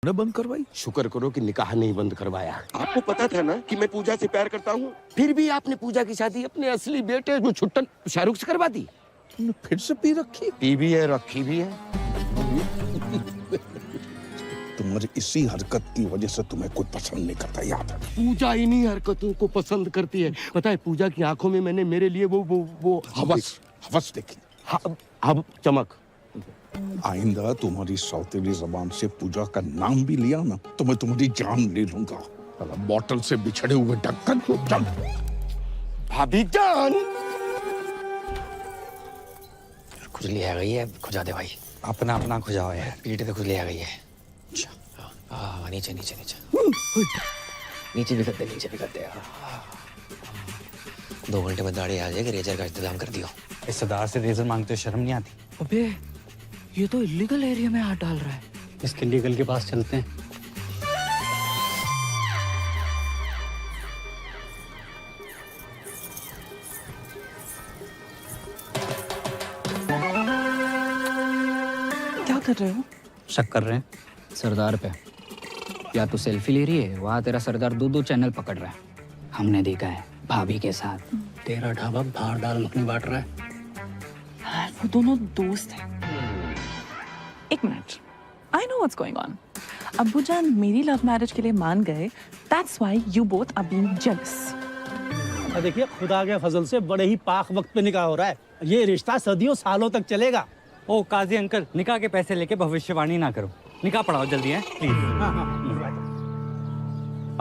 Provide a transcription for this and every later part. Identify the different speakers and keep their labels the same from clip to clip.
Speaker 1: ने बंद करवाई।
Speaker 2: शुक्र करो कि निकाह नहीं बंद करवाया। आपको पता था ना कि मैं पूजा से प्यार करता हूँ, फिर भी आपने पूजा की शादी अपने असली बेटे जो छुट्टन शाहरुख से करवा दी।
Speaker 1: तुमने फिर से पी रखी?
Speaker 2: पी भी है, रखी भी है।
Speaker 1: तुम्हारी इसी हरकत की वजह से तुम्हें कोई पसंद नहीं करता, याद है?
Speaker 2: पूजा इन्हीं हरकतों को पसंद करती है। पता है, पूजा की आंखों में मैंने मेरे लिए वो
Speaker 1: हवस देखी।
Speaker 2: अब चमक।
Speaker 1: आइंदा तुम्हारी सौतेली जबान से पूजा का नाम भी लिया ना तो मैं तुम्हारी जान ले लूंगा। बोतल से बिछड़े हुए ढक्कन को चल।
Speaker 2: भाभी जान,
Speaker 3: खुजली आ गई है, खुजा दे भाई।
Speaker 4: अपना अपना खुजाओ यार।
Speaker 3: पीठ पे खुजली आ गई है। हाँ, नीचे नीचे नीचे नीचे भी करते, नीचे भी करते। 2 घंटे में दाढ़ी आ जाएगी, रेजर का इंतजाम कर दियो।
Speaker 4: इस सरदार से रेजर मांगते हो शर्म नहीं आती?
Speaker 5: अबे ये तो इलीगल एरिया में हाथ डाल रहा है।
Speaker 4: इसके लीगल के पास चलते हैं।
Speaker 5: क्या कर रहे हो?
Speaker 4: शक कर रहे हैं
Speaker 5: सरदार पे। या तो सेल्फी ले रही है, वहाँ तेरा सरदार 2 चैनल पकड़ रहा है। हमने देखा है भाभी के साथ।
Speaker 4: तेरा ढाबा बाहर दाल मखनी बांट रहा है।
Speaker 6: वो दोनों दोस्त हैं। एक minute, I know what's going on. अब्बू जान मेरी लव मैरिज के लिए मान गए। That's why you both are being jealous.
Speaker 7: देखिए, खुदा के फजल से बड़े ही पाक वक्त पे निकाह हो रहा है। ये रिश्ता सदियों सालों तक चलेगा।
Speaker 4: ओ काजी अंकल, निकाह के पैसे लेके भविष्यवाणी ना करो। निकाह पढ़ाओ जल्दी है प्लीज।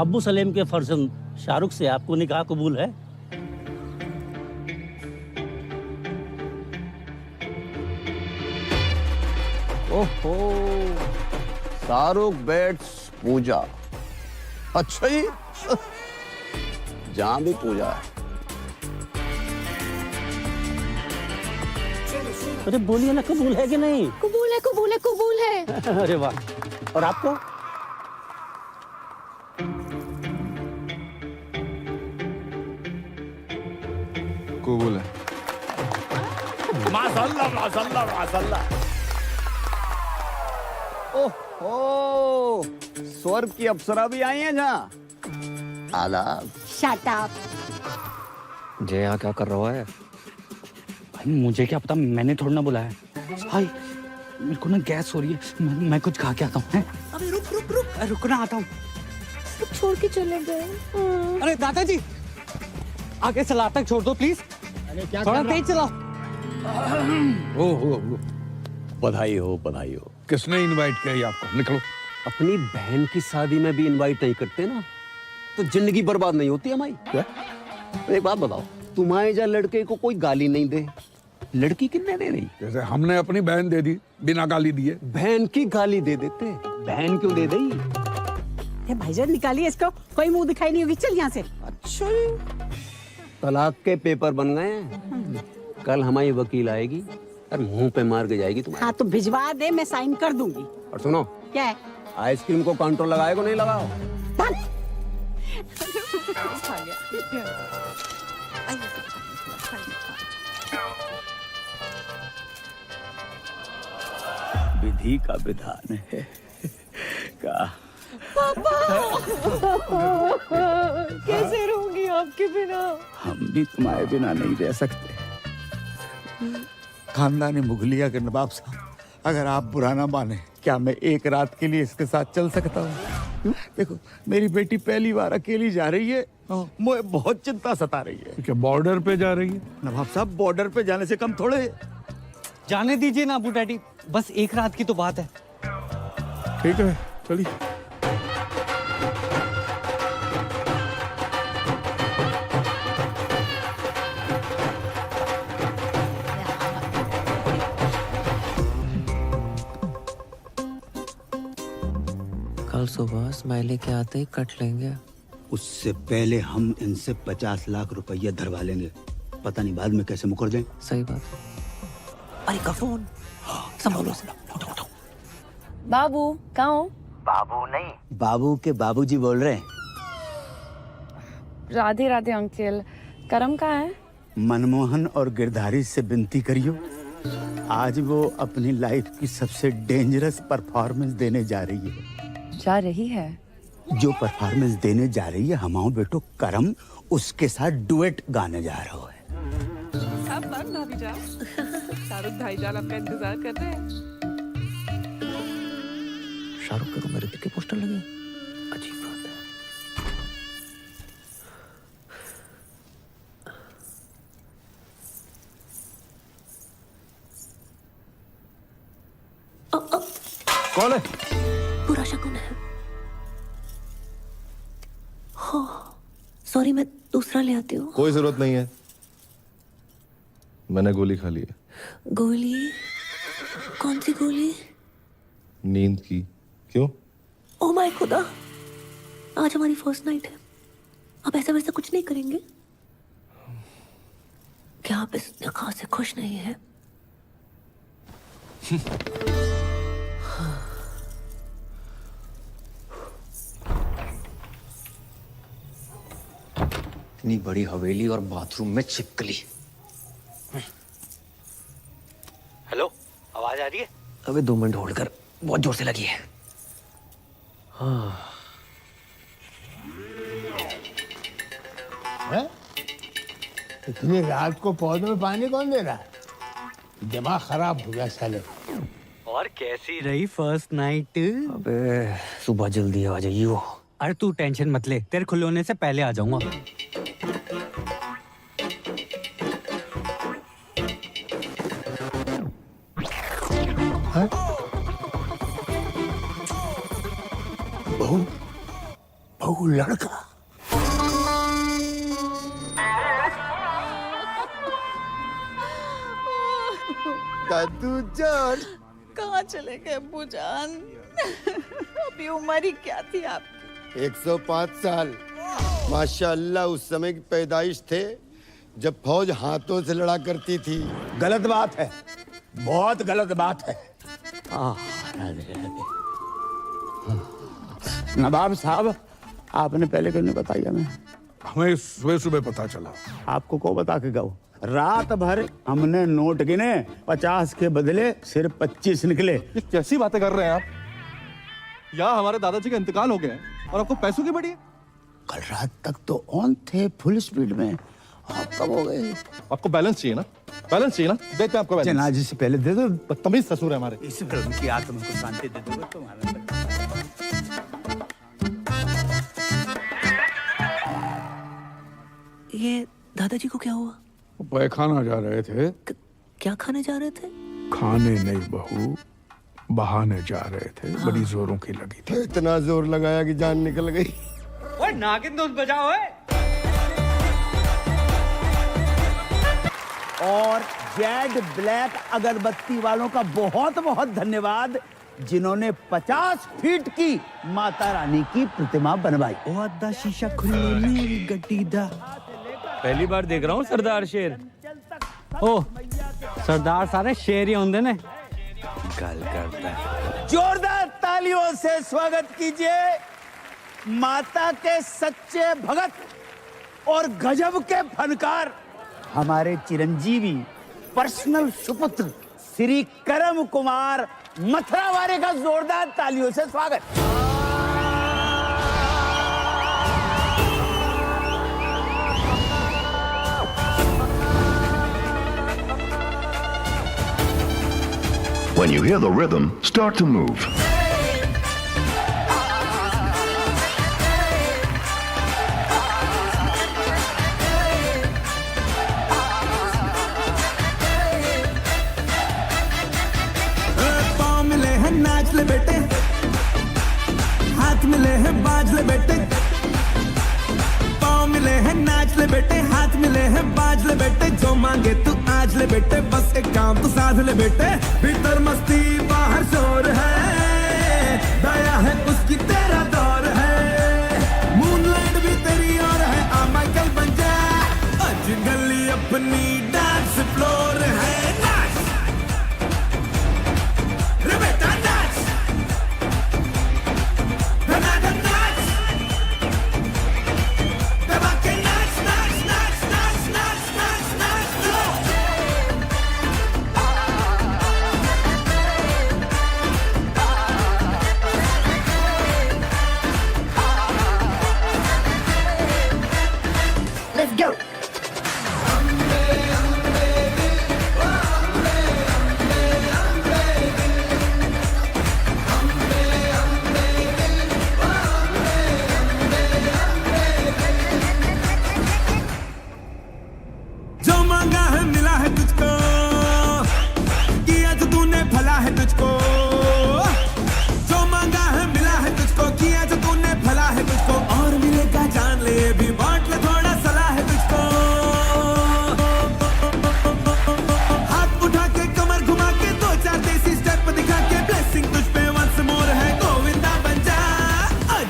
Speaker 7: अब्बू सलेम के फर्जंद शाहरुख से आपको निकाह कबूल है?
Speaker 2: ओहो, शाहरुख बेट्स पूजा। अच्छा जी, जहाँ भी पूजा है।
Speaker 7: अरे बोलिए ना, कबूल है कि नहीं?
Speaker 8: कबूल है, कबूल है, कबूल है।
Speaker 7: अरे वाह। और आपको?
Speaker 1: कबूल है।
Speaker 2: माशाल्लाह, माशाल्लाह, माशाल्लाह। ओहो, स्वर्ग की अप्सरा भी आई हैं जहाँ। आदाब।
Speaker 8: Shut up.
Speaker 3: जे यहाँ क्या कर रहा है?
Speaker 4: भाई मुझे क्या पता, मैंने थोड़ा ना बुलाया। भाई मेरे को ना गैस हो रही है, मैं कुछ खा के आता हूँ। अबे रुक रुक रुक, रुकना आता हूँ।
Speaker 8: छोड़ के चले गए।
Speaker 4: अरे दादाजी, आगे सलाद तक छोड़ दो प्लीज। थोड़ा तेज चलाओ।
Speaker 1: ओहो,
Speaker 2: बधाई हो, बधाई हो।
Speaker 1: किसने इनवाइट किया ये आपको? निकलो।
Speaker 2: अपनी बहन की शादी में भी इनवाइट नहीं करते ना तो जिंदगी बर्बाद नहीं होती हमारी।
Speaker 1: क्या?
Speaker 2: एक बात बताओ, तुम्हारे जहाँ लड़के को कोई गाली नहीं दे, लड़की कितने दे रही?
Speaker 1: जैसे हमने अपनी बहन दे दी बिना गाली दिए।
Speaker 2: बहन की गाली दे देते, बहन क्यों दे दी?
Speaker 8: भाईजान निकालिए इसको, कोई मुंह दिखाई नहीं होगी। चल यहाँ से।
Speaker 2: अच्छा, तलाक के पेपर बन गए हैं। कल हमारी वकील आएगी और मुंह पे मार के जाएगी तुम्हारे।
Speaker 8: हाँ तो भिजवा दे, मैं साइन कर दूंगी।
Speaker 2: और सुनो,
Speaker 8: क्या है?
Speaker 2: आइसक्रीम को कंट्रोल लगाएगा नहीं लगाओ? विधि का विधान है का।
Speaker 6: कैसे रहूंगी आपके बिना?
Speaker 2: हम भी तुम्हारे बिना नहीं रह सकते।
Speaker 9: खानदानी मुगलिया के नवाब साहब, अगर आप बुरा ना माने, क्या मैं एक रात के लिए इसके साथ चल सकता हूँ? देखो, मेरी बेटी पहली बार अकेली जा रही है, मुझे बहुत चिंता सता रही है।
Speaker 1: क्या बॉर्डर पे जा रही है?
Speaker 9: नवाब साहब, बॉर्डर पे जाने से कम थोड़े।
Speaker 4: जाने दीजिए ना अबू डैडी, बस एक रात की तो बात है।
Speaker 1: ठीक है, चलिए।
Speaker 3: कल सुबह स्माइली के आते ही कट लेंगे।
Speaker 10: उससे पहले हम इनसे 50 लाख रुपया धरवा लेंगे। पता नहीं बाद में कैसे मुकर जाए।
Speaker 3: सही बात।
Speaker 6: अरे का फोन संभालो। बाबू कहाँ हो?
Speaker 10: बाबू नहीं, बाबू के बाबूजी बोल रहे हैं।
Speaker 6: राधे राधे अंकल। करम कहाँ है?
Speaker 10: मनमोहन और गिरधारी से विनती करियो, आज वो अपनी लाइफ की सबसे डेंजरस परफॉर्मेंस देने जा रही है।
Speaker 6: जा रही है।
Speaker 10: जो परफॉर्मेंस देने जा रही है हमाओ बेटो करम उसके साथ डुएट गाने जा रहा है।
Speaker 6: अब बन भाभी जान, शाहरुख भाईजान आपका इंतजार कर रहे हैं।
Speaker 3: शाहरुख के रूम में ऋतिक के पोस्टर लगे, अजीब बात है।
Speaker 1: कौन है?
Speaker 11: बुरा शकुन है। हो सॉरी, मैं दूसरा ले आती हूँ।
Speaker 12: कोई जरूरत नहीं है, मैंने गोली खा ली है।
Speaker 11: गोली? कौन सी गोली?
Speaker 12: नींद की। क्यों?
Speaker 11: ओ माय खुदा, आज हमारी फर्स्ट नाइट है। आप ऐसा वैसा कुछ नहीं करेंगे क्या? आप इस निकाह से खुश नहीं है?
Speaker 3: इतनी बड़ी हवेली और बाथरूम में छिपकली।
Speaker 4: हेलो, आवाज आ रही है?
Speaker 3: अबे 2 मिनट होल्ड कर, बहुत जोर से लगी है।
Speaker 2: इतनी रात को पौधों में पानी कौन दे रहा है? दिमाग खराब हो गया साले।
Speaker 4: और कैसी रही फर्स्ट नाइट?
Speaker 3: अबे सुबह जल्दी आ जाइयो।
Speaker 4: अरे तू टेंशन मत ले, तेरे खुले होने से पहले आ जाऊंगा।
Speaker 2: बहू, बहू लड़का। दादू जान,
Speaker 6: कहाँ चले गए अब्बू जान? अभी उम्र ही क्या थी आपकी?
Speaker 2: 105 साल। माशाअल्लाह उस समय की पैदाइश थे जब फौज हाथों से लड़ा करती थी।
Speaker 9: गलत बात है, बहुत गलत बात है। नवाब साहब, आपने पहले क्यों नहीं बताया?
Speaker 1: हमें सुबह सुबह पता चला।
Speaker 9: आपको को बता के गो? रात भर हमने नोट गिने, 50 के बदले सिर्फ 25 निकले।
Speaker 12: ये कैसी बातें कर रहे हैं आप? यहाँ हमारे दादाजी का इंतकाल हो गया है और आपको पैसों की बड़ी है।
Speaker 9: कल रात तक तो ऑन थे फुल स्पीड में, आप कब हो गए?
Speaker 12: आपको बैलेंस चाहिए ना? बैलेंस चाहिए ना? देते हैं आपको बैलेंस।
Speaker 9: जनाजे से पहले दे दो।
Speaker 12: बदतमीज ससुर है हमारे।
Speaker 9: इस फिल्म की आत्मा को शांति दे दोगे तुम्हारा।
Speaker 11: ये दादाजी को क्या हुआ?
Speaker 1: पैखाना जा रहे थे।
Speaker 11: क्या खाने जा रहे थे?
Speaker 1: खाने नहीं बहू, बहाने जा रहे थे। बड़ी जोरों की लगी थी।
Speaker 2: इतना जोर लगाया कि जान निकल गई।
Speaker 4: ओए नागिन दोस्त बजाओ।
Speaker 9: और जेड ब्लैक अगरबत्ती वालों का बहुत बहुत धन्यवाद, जिन्होंने 50 फीट की माता रानी की प्रतिमा बनवाई।
Speaker 7: ओ अद्दा शीशा खुली मेरी गड्डी दा।
Speaker 4: पहली बार देख रहा हूँ सरदार शेर। ओ सरदार सारे शेर ही होंगे ने। गल करता है।
Speaker 9: जोरदार तालियों से स्वागत कीजिए माता के सच्चे भगत और गजब के फनकार, हमारे चिरंजीवी पर्सनल सुपुत्र श्री करम कुमार मथुरावारे का जोरदार तालियों से स्वागत।
Speaker 13: When you hear the rhythm, start to move.
Speaker 7: पाँव मिले हैं नाच ले बेटे, हाथ मिले हैं बाज ले बेटे। पाँव मिले हैं नाच ले बेटे, हाथ मिले हैं बाज ले बेटे। जो मांगे तू आज ले बेटे, बस एक काम तू साध ले बेटे। भीतर मस्ती बाहर शोर है, दया है उसकी तेरा दौर है। मूनलाइट भी तेरी और है, आ माइकल बन जा। आज गली अपनी डांस फ्लोर है। नाच रे बेटा नाच, धनाधन नाच, दबा के नाच नाच नाच नाच नाच नाच नाच लो।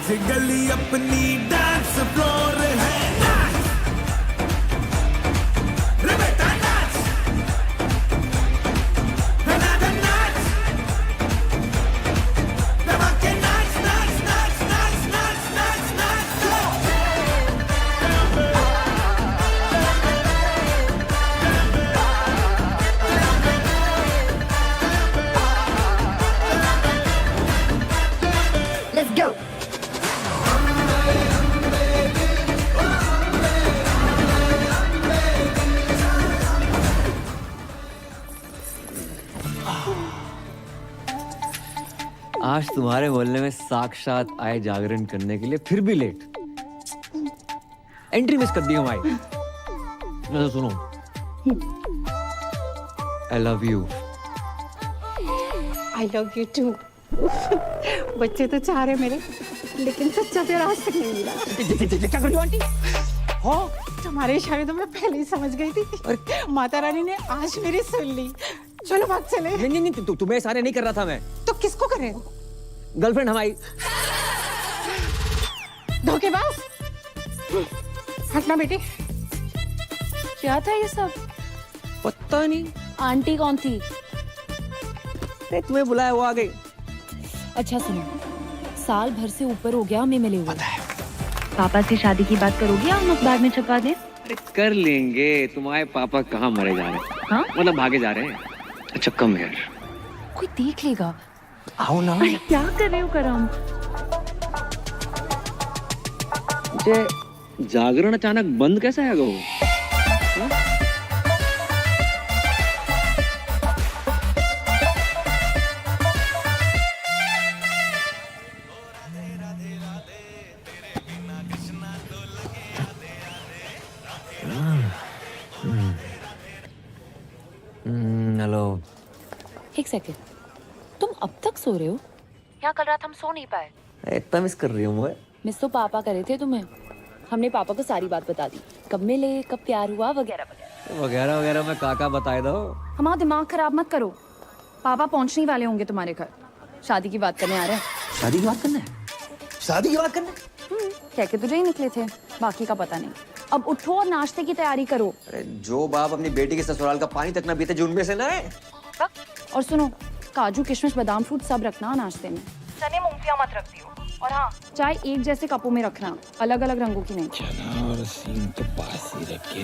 Speaker 7: आज गली अपनी डांस फ्लोर है नाच रे बेटा नाच धनाधन नाच दबा के नाच नाच नाच नाच नाच नाच नाच
Speaker 11: लेट्स गो।
Speaker 3: आज तुम्हारे मोहल्ले में साक्षात आए जागरण करने के लिए फिर भी लेट। एंट्री मिस कर दी हमारी। तो सुनो, I love you.
Speaker 8: I love you too. बच्चे तो चाह रहे मेरे, लेकिन सच्चा प्यार आज तक नहीं मिला। क्या कर रही हो आंटी? हो तुम्हारे इशारे तो मैं पहले ही समझ गई थी। माता रानी ने आज मेरी सुन ली। चलो भाग चले।
Speaker 3: नहीं, तुम्हें इशारे नहीं कर रहा था मैं।
Speaker 8: तो किसको करे?
Speaker 3: गर्लफ्रेंड हमारी।
Speaker 8: धोखेबाज। हटना बेटी।
Speaker 6: क्या था ये सब?
Speaker 3: पता नहीं।
Speaker 6: आंटी कौन थी?
Speaker 3: तुम्हें बुलाया वो आ गई।
Speaker 11: अच्छा सुनो, साल भर से ऊपर हो गया हमें मिले हुए। पापा से शादी की बात करोगे या हम अखबार में छपवा दें?
Speaker 3: अरे कर लेंगे। तुम्हारे पापा कहाँ मरे जा रहे हैं?
Speaker 11: हाँ?
Speaker 3: मतलब भागे जा रहे हैं। अच्छा कम यार।
Speaker 11: कोई देख लेगा।
Speaker 3: आओ ना।
Speaker 6: अरे क्या कर रहे हो करम?
Speaker 3: जागरण अचानक बंद कैसे है गो? हेलो।
Speaker 11: एक सेकंड, तुम अब तक सो रहे हो? यहाँ कल रात हम सो नहीं पाए।
Speaker 3: इतना मिस कर रही हूँ मैं।
Speaker 11: मिस तो पापा करे थे तुम्हें। हमने पापा को सारी बात बता दी, कब मिले, कब प्यार हुआ, वगैरह वगैरह।
Speaker 3: वगैरह वगैरह मैं काका बताए दो।
Speaker 11: हमारा दिमाग खराब मत करो। पापा पहुंचने वाले होंगे तुम्हारे घर। शादी की बात करने आ रहे हैं।
Speaker 3: शादी की बात करना है? शादी की बात करना है?
Speaker 11: कह के तुझे ही निकले थे, बाकी का पता नहीं। अब उठो और नाश्ते की तैयारी करो।
Speaker 3: अरे जो बाप अपनी बेटी के ससुराल का पानी तक ना पीते, जो उनमें से ना है।
Speaker 11: और सुनो, काजू किशमिश बादाम फ्रूट सब रखना नाश्ते में। चने मूंगफलियां मत रख दियो। और हाँ, चाय एक जैसे कपों में रखना, अलग अलग रंगों की नहीं।
Speaker 9: चना और सीन तो पास ही रखे।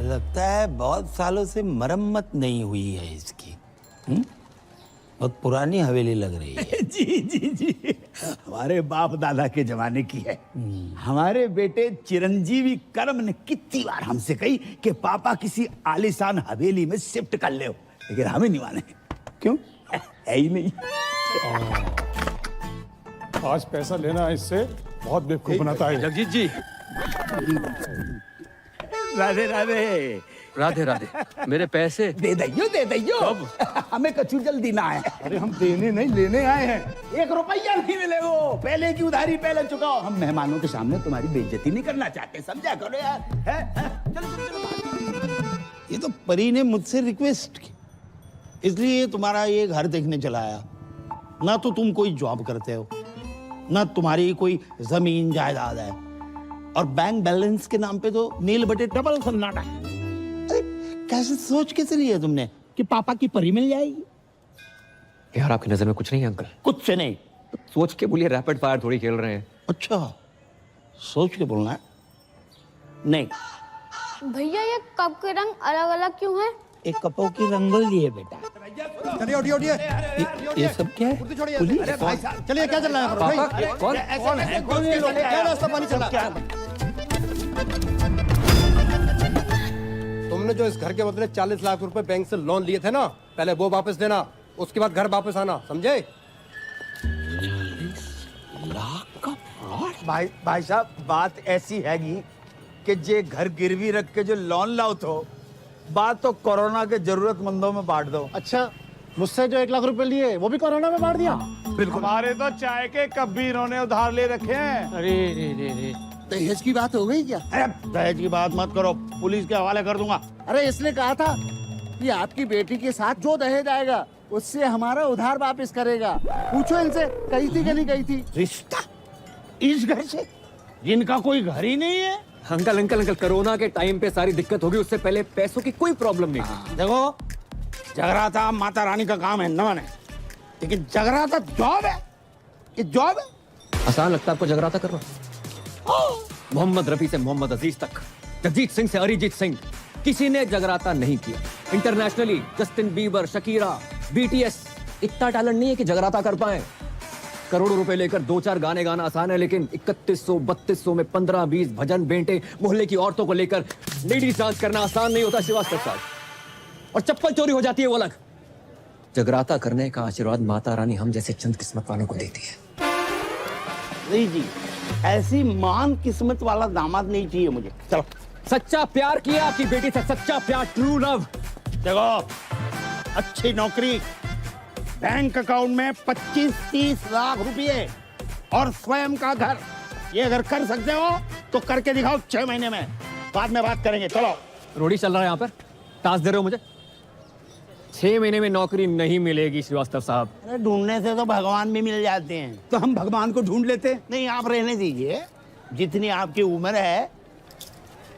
Speaker 9: लगता है बहुत सालों से मरम्मत नहीं हुई है इसकी। बहुत पुरानी हवेली लग रही है।
Speaker 10: जी जी जी, हमारे बाप दादा के जमाने की है। हमारे बेटे चिरंजीवी कर्म ने कितनी बार हमसे कही कि पापा किसी आलीशान हवेली में शिफ्ट कर ले, लेकिन हमें नहीं माने। क्यों? है ही नहीं।
Speaker 12: आज पैसा लेना इससे बहुत बेवकूफ बनाता है।
Speaker 2: जगजीत जी।
Speaker 10: राधे राधे।
Speaker 2: राधे राधे। मेरे पैसे
Speaker 10: दे दइयो, दे दइयो। हमें कछु जल्दी ना है।
Speaker 12: अरे हम देने नहीं लेने आए हैं।
Speaker 10: 1 रुपया नहीं मिलेगा। पहले की उधारी पहले चुकाओ। हम मेहमानों के सामने तुम्हारी बेइज्जती नहीं करना चाहते, समझा करो यार। चलो चलो चलो।
Speaker 9: ये तो परी ने मुझसे रिक्वेस्ट की, इसलिए तुम्हारा ये घर देखने चला आया। ना तो तुम कोई जॉब करते हो, ना तुम्हारी कोई जमीन जायदाद है, और बैंक बैलेंस के नाम पे तो नील बटे डबल सन्नाटा। अरे कैसे सोच कैसे लिया तुमने कि पापा की परी मिल जाएगी?
Speaker 3: यार आपकी नजर में कुछ नहीं है अंकल?
Speaker 9: कुछ से नहीं।
Speaker 3: सोच के बोलिए, रैपिड फायर थोड़ी खेल रहे हैं।
Speaker 9: अच्छा, सोच के बोलना है। नहीं
Speaker 11: भैया, ये कप के रंग अलग अलग क्यों है?
Speaker 9: एक कपों की रंगोली है बेटा।
Speaker 12: चलिए उठिए।
Speaker 9: ये सब क्या है? पुलिस?
Speaker 12: चलिए, क्या चल रहा है?
Speaker 3: पापा, कौन
Speaker 10: है? कौन ये लोग?
Speaker 12: क्या रास्ता पानी चल रहा है? तुमने जो इस घर के बदले 40 लाख रुपए बैंक से लोन लिए थे ना, पहले वो वापस देना, उसके बाद घर वापस आना, समझे?
Speaker 9: 40 लाख का फ्रॉड?
Speaker 10: भाई साहब, बात ऐसी हैगी कि जे घर गिरवी रख के जो लोन लाओ तो बात तो कोरोना के जरूरतमंदों में बांट दो।
Speaker 12: अच्छा, मुझसे जो 1 लाख रुपए लिए वो भी कोरोना में बांट दिया?
Speaker 10: बिल्कुल।
Speaker 12: हमारे तो चाय के कप भी इन्होंने उधार ले रखे हैं।
Speaker 9: अरे दहेज की बात हो गई क्या? अरे दहेज की बात मत करो, पुलिस के हवाले कर दूंगा।
Speaker 2: अरे इसने कहा था कि आपकी बेटी के साथ जो दहेज आएगा
Speaker 9: उससे हमारा उधार वापस करेगा। पूछो इनसे कही थी कि नहीं कही थी।
Speaker 10: रिश्ता इस घर से, जिनका कोई घर ही नहीं है।
Speaker 3: अंकल अंकल अंकल, कोरोना के टाइम पे सारी दिक्कत होगी, उससे पहले पैसों की कोई प्रॉब्लम नहीं।
Speaker 10: देखो, जगराता माता रानी का काम है, नमन है, लेकिन जगराता जॉब है, ये जॉब है।
Speaker 3: आसान लगता है आपको जगराता करना? मोहम्मद रफी से मोहम्मद अजीज तक, जगजीत सिंह से अरिजीत सिंह, किसी ने जगराता नहीं किया। Internationally Justin Bieber, Shakira, BTS, इतना टैलेंट नहीं है कि जगराता कर पाए। करोड़ों रुपए लेकर 2-4 गाने गाना आसान है, लेकिन 3100-3200 में 15-20 भजन बेंटे मोहल्ले की औरतों को लेकर लेडीज डांस करना आसान नहीं होता श्रीवास्तव साहब। और चप्पल चोरी हो जाती है वो अलग। जगराता करने का आशीर्वाद माता रानी हम जैसे चंद किस्मत वालों को देती है।
Speaker 10: नहीं जी, ऐसी महान किस्मत वाला दामाद नहीं चाहिए मुझे। चलो,
Speaker 3: सच्चा प्यार किया आपकी बेटी से, सच्चा प्यार, ट्रू लव।
Speaker 10: देखो, अच्छी नौकरी, बैंक अकाउंट में 25-30 लाख रुपए और स्वयं का घर, ये अगर कर सकते हो तो करके दिखाओ 6 महीने में, बाद में बात करेंगे। चलो।
Speaker 3: रोडी चल रहा है यहाँ पर, टास्क दे रहे हो मुझे? 6 महीने में नौकरी नहीं मिलेगी श्रीवास्तव साहब।
Speaker 10: अरे ढूंढने से तो भगवान भी मिल जाते हैं।
Speaker 9: तो हम भगवान को ढूंढ लेते।
Speaker 10: नहीं, आप रहने दीजिए, जितनी आपकी उम्र है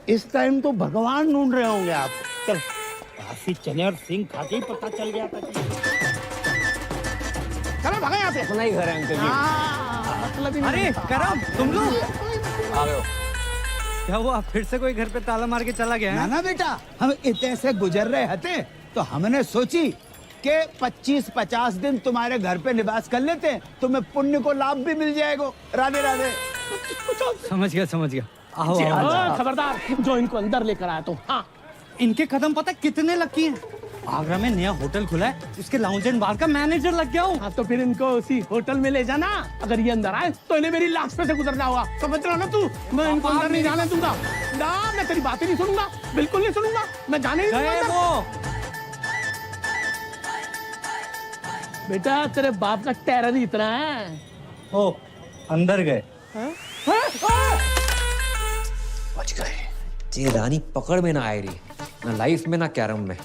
Speaker 10: इस टाइम तो भगवान ढूंढ रहे होंगे आप। चल, काशी चने और सिंह खा के ही पता चल गया था। चलो भगा यहाँ से।
Speaker 3: अपना ही घर है अंकल जी।
Speaker 10: मतलब ही
Speaker 4: अरे करम, तुम लोग
Speaker 3: आ गए हो।
Speaker 4: क्या हुआ? फिर से कोई घर पे ताला मार के चला गया है?
Speaker 9: ना बेटा, हम इतने से गुजर रहे थे तो हमने सोची कि 25-50 दिन तुम्हारे घर पे निवास कर लेते, तुम्हें पुण्य को लाभ भी मिल जाएगा। राधे राधे।
Speaker 4: समझ गया। आओ,
Speaker 10: खबरदार, जो इनको अंदर लेकर आया तो। हाँ,
Speaker 4: इनके कदम पता कितने लकी हैं? आगरा में नया होटल खुला है, उसके लाउंज एंड बार का मैनेजर लग गया हूँ।
Speaker 10: हाँ, तो फिर इनको उसी होटल में ले जाना। अगर ये अंदर आए तो इन्हें मेरी लाश पे से गुजरना होगा। समझ रहा ना तू? मैं इनको अंदर नहीं जाने दूंगा। ना, मैं तेरी बातें नहीं सुनूंगा, बिल्कुल नहीं सुनूंगा। मैं जाने नहीं
Speaker 4: गए
Speaker 10: दूंगा।
Speaker 4: वो।
Speaker 10: बेटा, तेरे बाप का टेरर ही इतना है।
Speaker 4: ओ, अंदर गए।
Speaker 3: बच गए। ये रानी पकड़ में ना आए रही, ना लाइफ में ना कैरम में,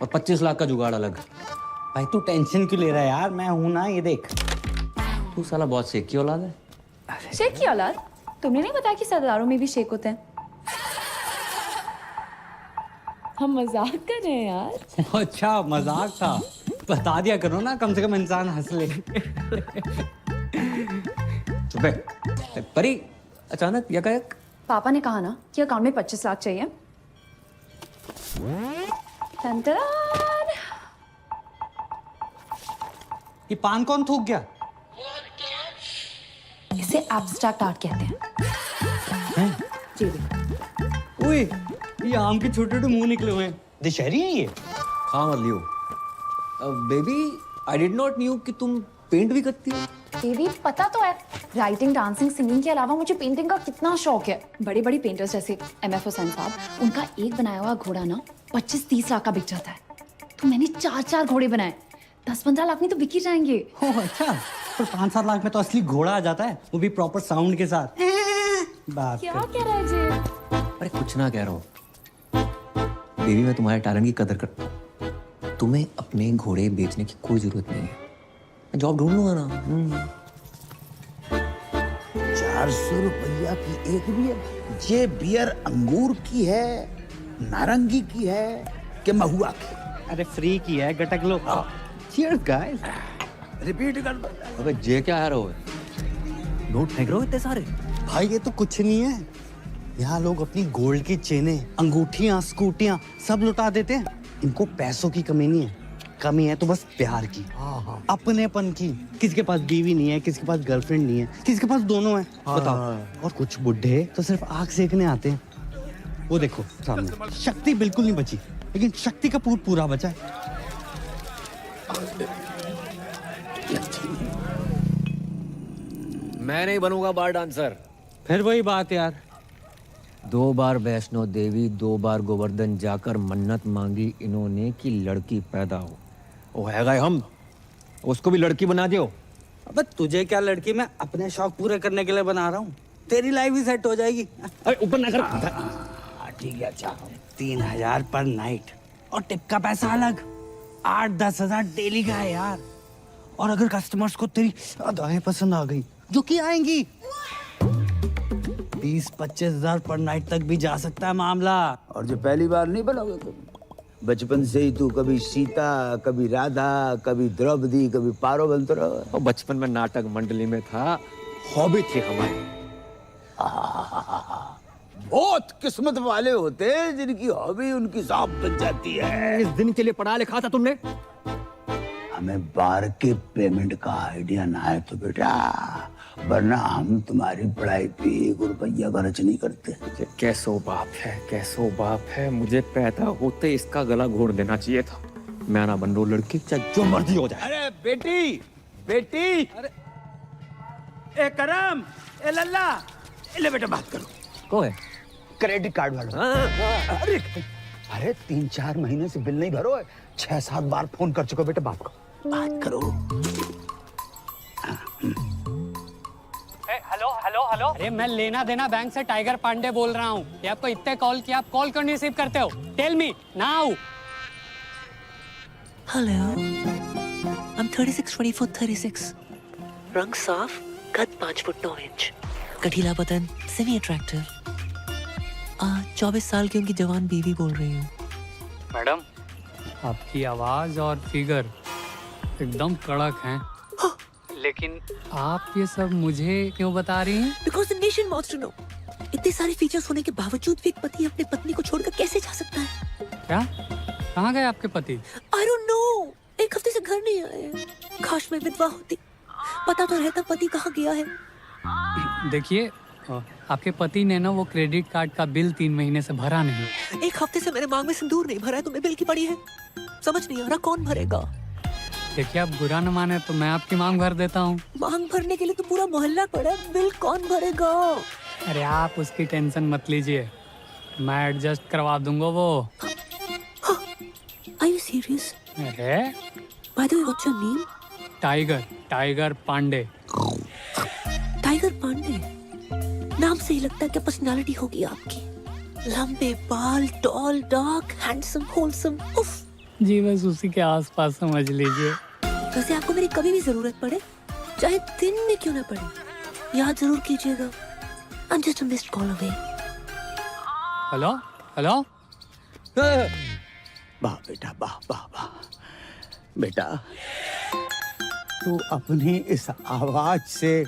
Speaker 3: और 25 लाख का जुगाड़ अलग।
Speaker 4: भाई तू टेंशन क्यों ले रहा है यार? मैं हूं ना, ये देख।
Speaker 3: तू साला बहुत शेख की औलाद है।
Speaker 11: शेख की औलाद? तुमने नहीं बताया कि सरदारों में भी शेख होते हैं? हम मजाक कर रहे हैं यार।
Speaker 4: अच्छा, मजाक था। बता दिया करो ना, कम से कम इंसान हंस ले।
Speaker 3: चुप है। परी, अचानक यकायक
Speaker 11: पापा ने कहा ना कि अकाउंट में 25 लाख चाहिए। टन-टन।
Speaker 4: ये पान कौन थूक गया?
Speaker 11: इसे एब्स्ट्रैक्ट आर्ट कहते हैं। जी देखो।
Speaker 4: ओए, ये आम के छोटे-छोटे मुंह निकले हुए हैं। दशहरी है ये?
Speaker 3: खा मत लियो। Baby, I did not knew कि तुम पेंट भी करती हो।
Speaker 11: बेबी, पता तो है, राइटिंग, डांसिंग, सिंगिंग के अलावा मुझे पेंटिंग का कितना शौक है। बड़े बड़े पेंटर्स जैसे MF हुसैन साहब, उनका एक बनाया हुआ घोड़ा ना 25-30 लाख का बिक जाता है। तो मैंने 4-4 घोड़े बनाए, 10-15 लाख में तो बिक ही जाएंगे।
Speaker 4: ओह अच्छा, पर 5-7 लाख में तो असली घोड़ा आ जाता है, वो भी प्रॉपर साउंड के साथ। बात
Speaker 11: क्या कह रहा है जी?
Speaker 3: अरे कुछ ना कह रहा हूँ बेबी, मैं तुम्हारे टैलेंट की कदर करता हूँ। तुम्हें अपने घोड़े बेचने की कोई जरूरत नहीं है, मैं जॉब ढूंढ लूंगा ना।
Speaker 9: 400 रुपया की एक बियर। ये बियर अंगूर की है, नारंगी की है कि महुआ की?
Speaker 4: अरे फ्री की है, गटक लो।
Speaker 9: Cheers guys. रिपीट कर दो।
Speaker 3: अबे जे क्या है रहो, नोट फेंक रहे हो इतने सारे?
Speaker 4: भाई ये तो कुछ नहीं है, यहाँ लोग अपनी गोल्ड की चेनें, अंगूठियां, स्कूटियां सब लुटा देते हैं। इनको पैसों की कमी नहीं है, कमी है तो बस प्यार की, अपनेपन की। किसी के पास बीवी नहीं है, किसी के पास गर्लफ्रेंड नहीं है, किसी के पास दोनों है। बताओ। और कुछ बुढ़े तो सिर्फ आग सेकने आते हैं। वो देखो सामने, शक्ति बिल्कुल नहीं बची, लेकिन शक्ति का पूरा बचा है।
Speaker 3: मैं नहीं बनूंगा बार डांसर।
Speaker 4: फिर वही बात यार,
Speaker 3: 2 बार वैष्णो देवी, 2 बार गोवर्धन जाकर मन्नत मांगी इन्होंने कि लड़की पैदा हो। वो है गए हम, उसको भी लड़की बना दियो।
Speaker 4: अबे तुझे क्या लड़की, मैं अपने शौक पूरे करने के लिए बना रहा हूँ। तेरी लाइफ भी सेट हो जाएगी।
Speaker 3: अरे ऊपर ना कर।
Speaker 4: ठीक है, अच्छा 3000 पर नाइट और टिप का पैसा अलग। 8-10 हजार डेली का है यार। और अगर कस्टमर्स को तेरी अदाएं पसंद आ गई, जो कि आएंगी, 20-25 हजार पर नाइट तक भी जा सकता है मामला।
Speaker 10: और जो पहली बार नहीं बनोगे तुम, बचपन से ही तू कभी सीता, कभी राधा, कभी द्रौपदी, कभी पारो बनते रहो।
Speaker 3: और बचपन में नाटक मंडली में था, हॉबी थी हमारी।
Speaker 10: बहुत किस्मत वाले होते हैं जिनकी हॉबी उनकी जॉब बन जाती है।
Speaker 3: इस दिन के लिए पढ़ा लिखा था तुमने?
Speaker 10: हमें बार के पेमेंट का आइडिया ना है तो बेटा, वरना हम तुम्हारी पढ़ाई पे 1 रुपया खर्च नहीं करते।
Speaker 3: ये कैसो बाप है, कैसो बाप है। मुझे पैदा होते इसका गला घोड़ देना चाहिए था। मैं ना बन रो लड़की, चाहे जो मर्जी हो जाए।
Speaker 10: अरे बेटी, बेटी, अरे ए करम, ए लल्ला, ले बेटा बात करो।
Speaker 3: कौन है?
Speaker 10: क्रेडिट कार्ड वाला। अरे 3-4 महीने से बिल नहीं भरो है, 6-7 बार फोन कर चुका बेटा, बात करो।
Speaker 5: हेलो हेलो हेलो, अरे मैं लेना देना बैंक से टाइगर पांडे बोल रहा हूँ। ये आपको इतने कॉल किया, आप कॉल क्यों नहीं रिसीव करते हो? Tell me now.
Speaker 14: Hello, I'm 36, 24, 36. रंग साफ, कद 5 फुट 9 इंच, गठीला बदन, सेमी अट्रैक्टिव। 24 साल की उनकी जवान बीवी बोल रही हूँ।
Speaker 5: मैडम, आपकी आवाज और फिगर एकदम कड़क हैं। लेकिन आप ये सब मुझे क्यों बता रही हैं?
Speaker 14: Because the nation wants to know. इतने सारे फीचर्स होने के बावजूद भी एक पति अपने पत्नी को छोड़कर कैसे जा सकता है?
Speaker 5: क्या? कहाँ गए आपके पति?
Speaker 14: I don't know. 1 हफ्ते से घर नहीं आए। काश मैं विधवा होती, पता तो रहता पति कहाँ गया है।
Speaker 5: देखिए, आपके पति ने ना वो क्रेडिट कार्ड का बिल 3 महीने से भरा नहीं।
Speaker 14: 1 हफ्ते से मेरे मांग में सिंदूर नहीं भरा है, तुम्हें बिल की पड़ी है। समझ नहीं आ रहा कौन भरेगा।
Speaker 5: देखिए, आप बुरा न माने तो मैं आपकी मांग भर देता हूँ।
Speaker 14: मांग भरने के लिए तो पूरा मोहल्ला पड़ा है, बिल कौन भरेगा?
Speaker 5: अरे आप उसकी टेंशन मत लीजिए, मैं एडजस्ट करवा दूंगा वो।
Speaker 14: Are you serious?
Speaker 5: अरे
Speaker 14: By the way, what's your name?
Speaker 5: Tiger Pandey.
Speaker 14: Tiger Pandey नाम से ही लगता है कि पर्सनालिटी होगी आपकी। लंबे बाल, टॉल, डार्क, हैंडसम, होलसम। उफ।
Speaker 5: जी बस उसी के आसपास समझ लीजिए।
Speaker 14: वैसे आपको मेरी कभी भी जरूरत पड़े, चाहे दिन में क्यों ना पड़े, याद जरूर कीजिएगा। I'm just a missed call away.
Speaker 5: Hello hello.
Speaker 10: वाह बेटा, वाह वाह वाह। बेटा, तू अपनी इस आवाज से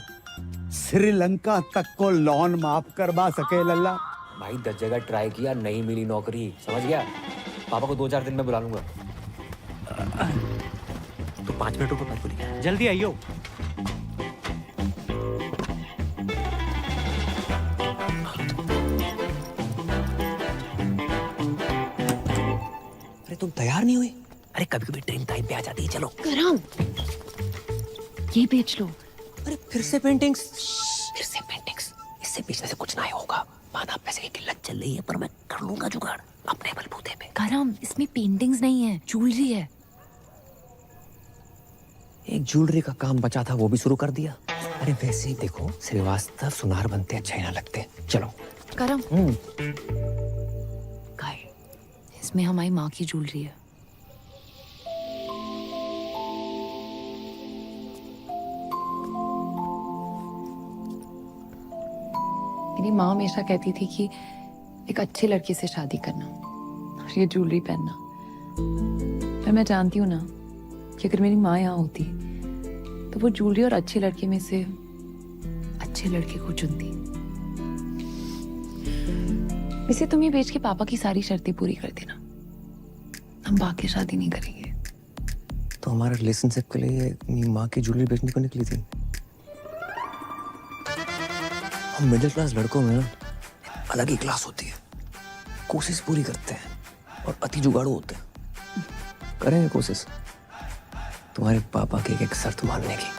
Speaker 10: श्रीलंका तक को लोन माफ करवा सके लल्ला?
Speaker 3: भाई 10 जगह ट्राई किया, नहीं मिली नौकरी, समझ गया? पापा को 2-4 दिन में बुला लूंगा। तो 5 मिनट रुको, मत बोलिए।
Speaker 4: जल्दी आइयो।
Speaker 14: अरे तुम तैयार नहीं हुई?
Speaker 3: अरे कभी कभी ट्रेन टाइम पे आ जाती है। चलो
Speaker 11: करम, ये बेच लो।
Speaker 14: अरे फिर से पेंटिंग्स?
Speaker 3: फिर से पेंटिंग्स, इससे बेचने से कुछ ना होगा। माना पैसे की किल्लत चल रही है, पर मैं कर लूंगा जुगाड़ अपने बलबूते पे।
Speaker 11: करम, इसमें पेंटिंग्स नहीं है, ज्वेलरी है।
Speaker 3: एक ज्वेलरी का काम बचा था, वो भी शुरू कर दिया। अरे वैसे ही देखो, श्रीवास्तव सुनार बनते अच्छे ना लगते। चलो
Speaker 11: करम, गाय, इसमें हमारी माँ की ज्वेलरी है। मेरी माँ हमेशा कहती थी कि एक अच्छे लड़के से शादी करना और ये ज्वेलरी पहनना। पर मैं जानती हूँ ना कि अगर मेरी माँ यहाँ होती तो वो ज्वेलरी और अच्छे लड़के में से अच्छे लड़के को चुनती। वैसे तुम ये बेच के पापा की सारी शर्तें पूरी कर देना, हम बाकी शादी नहीं करेंगे।
Speaker 3: तो हमारे रिलेशनशिप के लिए अपनी माँ की ज्वेलरी बेचने को निकली थी। हम मिडिल क्लास लड़कों में अलग ही क्लास होती है, कोशिश पूरी करते हैं और अति जुगाड़ू होते हैं। करेंगे कोशिश तुम्हारे पापा की एक शर्त मानने की।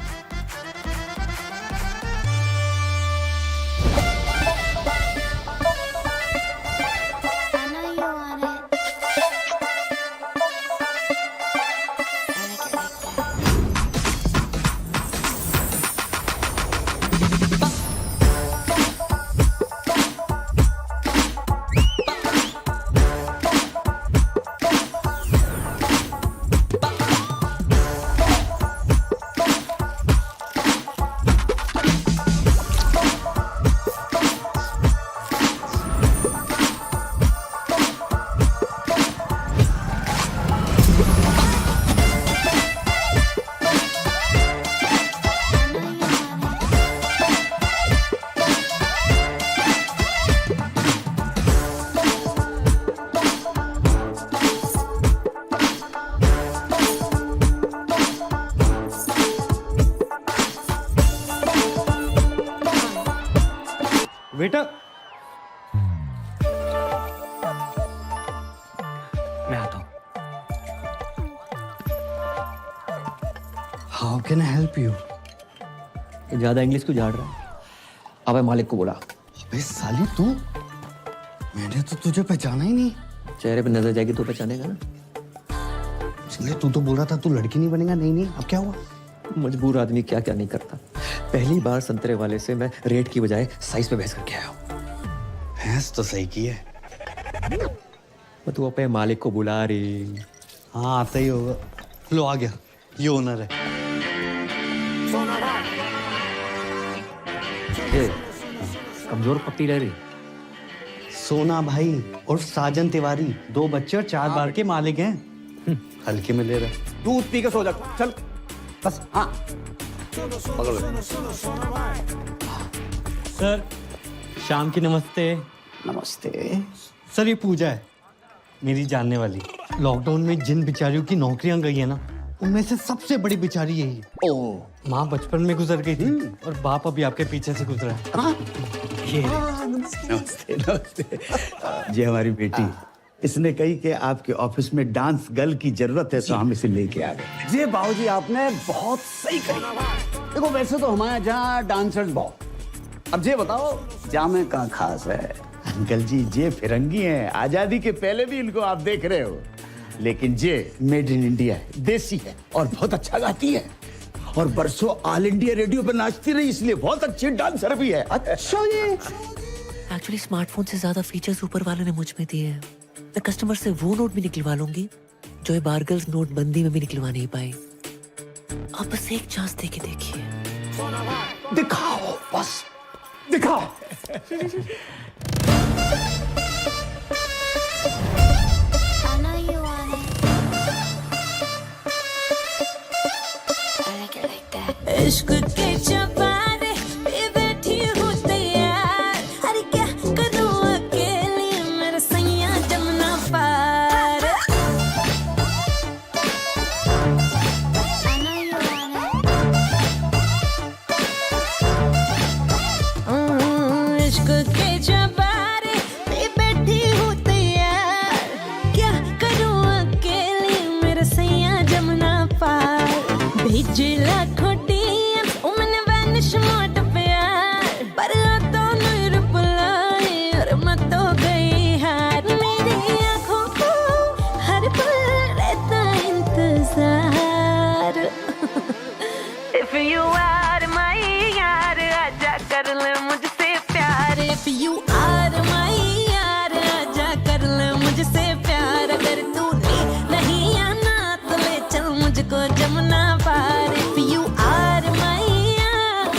Speaker 4: बेटा
Speaker 3: मैं आता हूँ।
Speaker 4: How can I help you?
Speaker 3: ज्यादा इंग्लिश क्यों झाड़ रहा है? अबे मालिक को बुला।
Speaker 4: अबे साली तू, मैंने तो तुझे पहचाना ही नहीं।
Speaker 3: चेहरे पे नजर जाएगी तो पहचानेगा ना।
Speaker 4: इसलिए तू तो बोल रहा था तू लड़की नहीं बनेगा। नहीं अब क्या हुआ?
Speaker 3: मजबूर आदमी क्या क्या नहीं करता। पहली बार संतरे वाले से मैं रेट की बजाय साइज पे बहस करके आया हूँ।
Speaker 4: भैंस तो सही की है।
Speaker 3: तू अपने मालिक को बुला रही।
Speaker 4: हाँ आता ही होगा। लो आ गया, ये ओनर है।
Speaker 3: कमजोर पत्ती रह रही।
Speaker 4: सोना भाई और साजन तिवारी, 2 बच्चे और 4 बार के मालिक हैं। हल्के में ले रहा।
Speaker 10: दूध पी के सो जा, चल बस। हाँ
Speaker 4: सर शाम की नमस्ते।
Speaker 10: नमस्ते।
Speaker 4: सर ये पूजा है, मेरी जानने वाली। लॉकडाउन में जिन बेचारियों की नौकरियां गई है ना, उनमें से सबसे बड़ी बेचारी यही है।
Speaker 10: ओ
Speaker 4: माँ बचपन में गुजर गई थी और बाप अभी आपके पीछे से गुजरा है। ये
Speaker 10: नमस्ते नमस्ते। ये हमारी बेटी, इसने कही कि आपके ऑफिस में डांस गर्ल की जरूरत है तो हम इसे लेके आ गए। जी बाबूजी आपने बहुत सही कही। देखो वैसे तो हमारे यहाँ डांसर्स बहुत, अब ये बताओ जामे कहाँ खास है। अंकल जी ये फिरंगी हैं, आजादी के पहले भी इनको आप देख रहे हो, लेकिन ये मेड इन इंडिया है, देसी है और बहुत अच्छा गाती है और बरसों ऑल इंडिया रेडियो पर नाचती रही, इसलिए बहुत अच्छी डांसर भी है। अच्छा ये
Speaker 14: एक्चुअली स्मार्टफोन से ज्यादा फीचर्स ऊपर वाले ने मुझ में दिए हैं। मैं कस्टमर से वो नोट भी निकलवा लूंगी जो ये बारगल्स नोट बंदी में भी निकलवा नहीं पाई। आप बस एक चांस दे के देखिए।
Speaker 10: दिखाओ, बस दिखाओ।
Speaker 14: इश्क के चबारे पे बैठी हूँ तैयार, अरे क्या करूँ अकेली मेरा सैया जमुना पार। इश्क के चबारे पे बैठी हूँ तैयार, क्या करूँ अकेली मेरा सैया जमुना पार। भेज लाखों DMs मैंने वैनिश मोड पे यार, पर तो नहीं रिप्लाई और मैं तो गई हार। मेरी आंखों को हर पल रहता इंतजार। If you are my यार आजा कर ले मुझसे प्यार। If you are my यार आजा कर ले मुझसे प्यार। अगर तूने नहीं आना तो ले चल मुझको जमुना पार। If you are my यार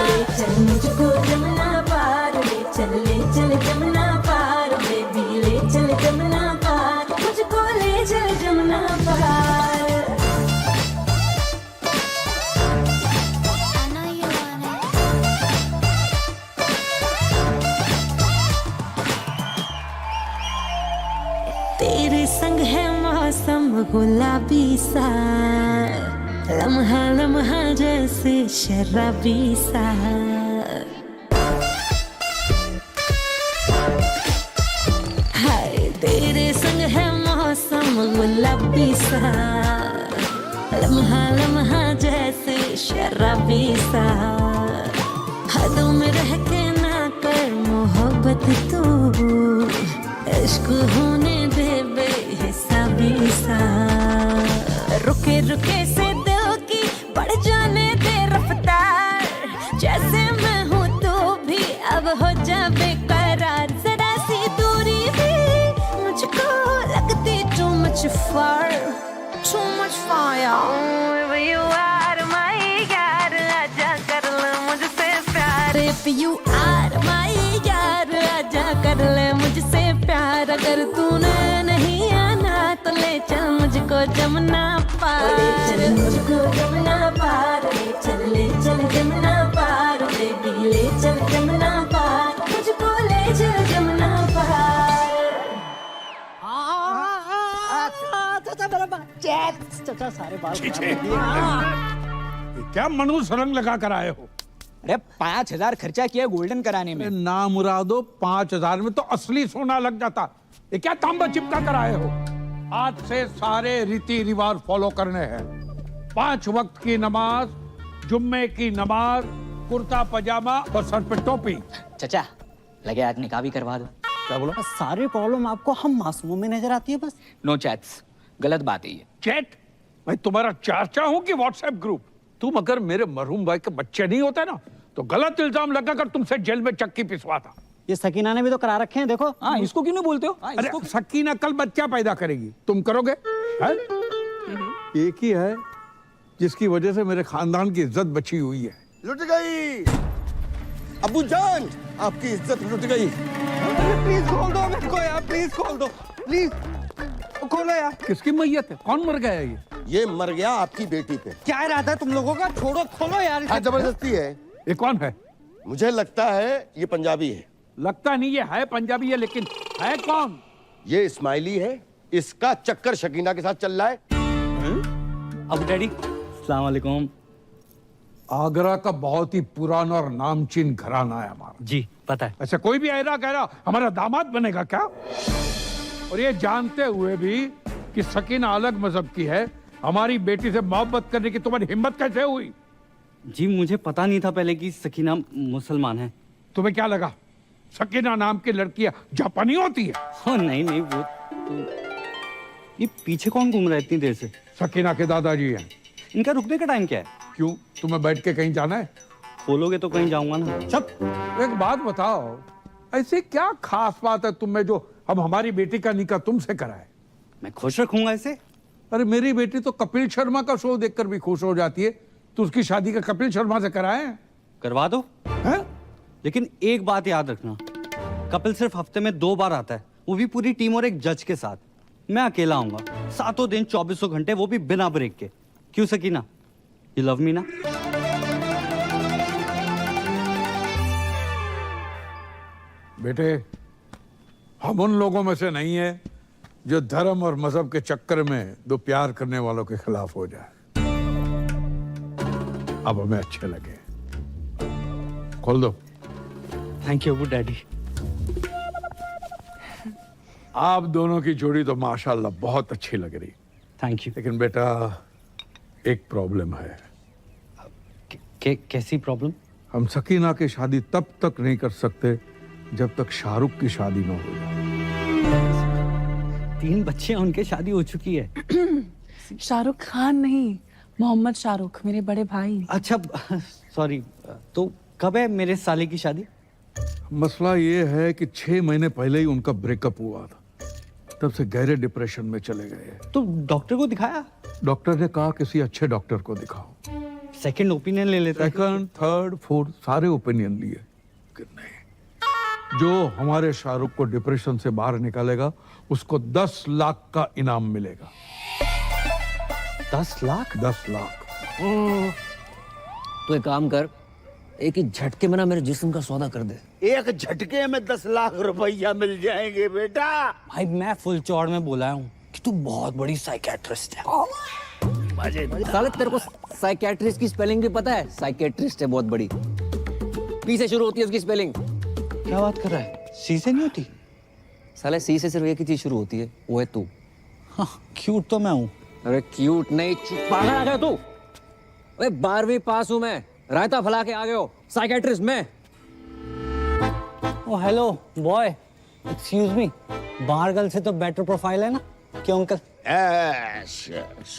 Speaker 14: ले चल मुझको जमुना पार। ले चल जमुना पार। बेबी ले चल जमुना पार। मुझको ले चल जमुना पार। तेरे संग है मौसम गुलाबी सा, लम्हा लम्हा जैसे शराबी सा। हाय तेरे संग है मौसम गुलाबी सा, लम्हा लम्हा जैसे शराबी सा। हदों में रह के ना कर मोहब्बत तू, इश्क होने दे बेहिसाबी सा। रुके रुके से दिल की बढ़ जाने दे रफ्तार, जैसे मैं हूँ तो भी अब हो जा बेकरार। जरा सी दूरी भी मुझको लगती too much far, too much fire। If you are my यार आजा कर ले मुझसे प्यार। If you are my यार आजा कर ले मुझसे प्यार। अगर तूने नहीं आना तो ले चल मुझको जमुना पार। ले चल मुझको जमुना पार। ले चल जमुना पार। बेबी ले चल जमुना पार। मुझको ले चल जमुना पार।
Speaker 1: क्या मनुष्य रंग लगा कर आए हो?
Speaker 10: अरे 5,000 खर्चा किया गोल्डन कराने में।
Speaker 1: ना मुरादो 5,000 में तो असली सोना लग जाता। ये क्या तांबा चिपका कर आए हो? आज से सारे रीति रिवाज फॉलो करने हैं। 5 वक्त की नमाज, जुम्मे की नमाज, कुर्ता पजामा और सर पे टोपी।
Speaker 4: चचा लगे आज निकाह भी करवा दो।
Speaker 1: क्या बोला?
Speaker 4: सारे प्रॉब्लम आपको हम मासूमों में नजर आती है बस।
Speaker 10: नो चैट्स, गलत बात है ये।
Speaker 1: चैट? मैं तुम्हारा चाचा हूं कि व्हाट्सएप ग्रुप? तुम अगर मेरे मरहूम भाई के बच्चे नहीं होते ना तो गलत इल्जाम लगाकर तुमसे जेल में चक्की पिसवाता।
Speaker 4: ये सकीना ने भी तो करा रखे हैं, देखो।
Speaker 10: हाँ, इसको क्यों नहीं बोलते हो? हाँ,
Speaker 1: अरे सकीना कल बच्चा पैदा करेगी, तुम करोगे? है? एक ही है जिसकी वजह से मेरे खानदान की इज्जत बची हुई है।
Speaker 2: लुट गई अबू जान, आपकी इज्जत लुट गई।
Speaker 4: प्लीज खोल दो मेरे को यार, प्लीज खोल दो, प्लीज खोलो यार।
Speaker 1: किसकी मैयत है? कौन मर गया है
Speaker 2: ये मर गया आपकी बेटी पे।
Speaker 4: क्या इरादा है तुम लोगों का? छोड़ो, खोलो यार।
Speaker 2: हाँ, जबरदस्ती है।
Speaker 1: ये कौन है?
Speaker 2: मुझे लगता है ये पंजाबी है।
Speaker 1: लगता नहीं ये है पंजाबी है, लेकिन है कौन?
Speaker 2: ये इस्माइली है। इसका चक्कर शकीना के साथ चल रहा है।
Speaker 4: अब डैडी अस्सलाम वालेकुम।
Speaker 1: आगरा का बहुत ही पुराना और नामचीन घराना है हमारा।
Speaker 4: जी पता है।
Speaker 1: ऐसे कोई भी ऐरा कह रहा हमारा दामाद बनेगा क्या? और ये जानते हुए भी कि सकीना अलग मजहब की है, हमारी बेटी से मोहब्बत करने की तुम्हारी हिम्मत कैसे हुई?
Speaker 4: जी मुझे पता नहीं था पहले कि सकीना मुसलमान है।
Speaker 1: तुम्हें क्या लगा सकीना नाम की लड़कियां जापानी होती है?
Speaker 4: हाँ नहीं नहीं, वो तो ये पीछे कौन घूम रहा है इतनी देर से?
Speaker 1: सकीना के दादाजी हैं।
Speaker 4: इनका रुकने का टाइम क्या है?
Speaker 1: क्यों, तुम्हें बैठ के कहीं जाना है?
Speaker 4: खोलोगे तो कहीं जाऊंगा ना।
Speaker 1: सब एक बात बताओ, ऐसी क्या खास बात है तुम में जो हम हमारी बेटी का निकाह तुमसे कराए?
Speaker 4: मैं खुश रखूंगा इसे।
Speaker 1: अरे मेरी बेटी तो कपिल शर्मा का शो देखकर भी खुश हो जाती है, तो उसकी शादी का कपिल शर्मा से कराए?
Speaker 4: करवा दो।
Speaker 1: हैं?
Speaker 4: लेकिन एक बात याद रखना, कपिल सिर्फ हफ्ते में 2 बार आता है, वो भी पूरी टीम और एक जज के साथ। मैं अकेला आऊंगा, 7 दिन 24 घंटे, वो भी बिना ब्रेक के। क्यों सकीना, यू लव मी ना?
Speaker 1: बेटे, हम उन लोगों में से नहीं है जो धर्म और मजहब के चक्कर में दो प्यार करने वालों के खिलाफ हो जाए। अब हमें अच्छे लगे। खोल दो।
Speaker 4: Thank you daddy.
Speaker 1: आप दोनों की जोड़ी तो माशाल्लाह बहुत अच्छी लग रही।
Speaker 4: Thank you.
Speaker 1: लेकिन बेटा एक प्रॉब्लम है।
Speaker 4: कैसी प्रॉब्लम?
Speaker 1: हम सकीना की शादी तब तक नहीं कर सकते जब तक शाहरुख की शादी न हो जाए।
Speaker 4: 3 बच्चे हैं, उनके शादी हो चुकी है।
Speaker 6: शाहरुख खान नहीं, मोहम्मद शाहरुख, मेरे बड़े भाई।
Speaker 4: अच्छा सॉरी, तो कब है मेरे साले की शादी?
Speaker 1: मसला ये है कि 6 महीने पहले ही उनका ब्रेकअप हुआ था, तब से गहरे डिप्रेशन में चले गए।
Speaker 4: तो डॉक्टर को दिखाया?
Speaker 1: डॉक्टर ने कहा किसी अच्छे डॉक्टर को दिखाओ।
Speaker 4: सेकंड ओपिनियन ले लेते।
Speaker 1: सेकंड, थर्ड, फोर्थ सारे ओपिनियन लिए कि नहीं, जो हमारे शाहरुख को डिप्रेशन से बाहर निकालेगा उसको 10 लाख का इनाम मिलेगा।
Speaker 4: 10 लाख?
Speaker 1: 10 लाख।
Speaker 3: तो एक काम कर, एक ही झटके में ना मेरे जिस्म का सौदा कर दे।
Speaker 9: एक झटके में 10 लाख रुपया मिल जाएंगे बेटा।
Speaker 4: भाई मैं फुल चौड़ में बोला हूँ कि तू बहुत बड़ी साइकेट्रिस्ट है।
Speaker 3: साले तेरे को साइकेट्रिस्ट की स्पेलिंग भी पता है? साइकेट्रिस्ट है बहुत बड़ी, पी से शुरू होती है उसकी स्पेलिंग।
Speaker 4: क्या बात कर रहा है? सी से नहीं होती?
Speaker 3: साले सी से सिर्फ एक ही चीज शुरू होती है, वो है तू।
Speaker 4: हाँ, क्यूट तो मैं हूँ।
Speaker 3: अरे क्यूट नहीं, पागल आ गया तू। अरे 12वीं पास हूं मैं, रायता फैला के आ गए हो। साइकेट्रिस्ट मैं।
Speaker 4: ओ हेलो बॉय, एक्सक्यूज मी, बाहर गर्ल से तो बेटर प्रोफाइल है ना? क्यों अंकल?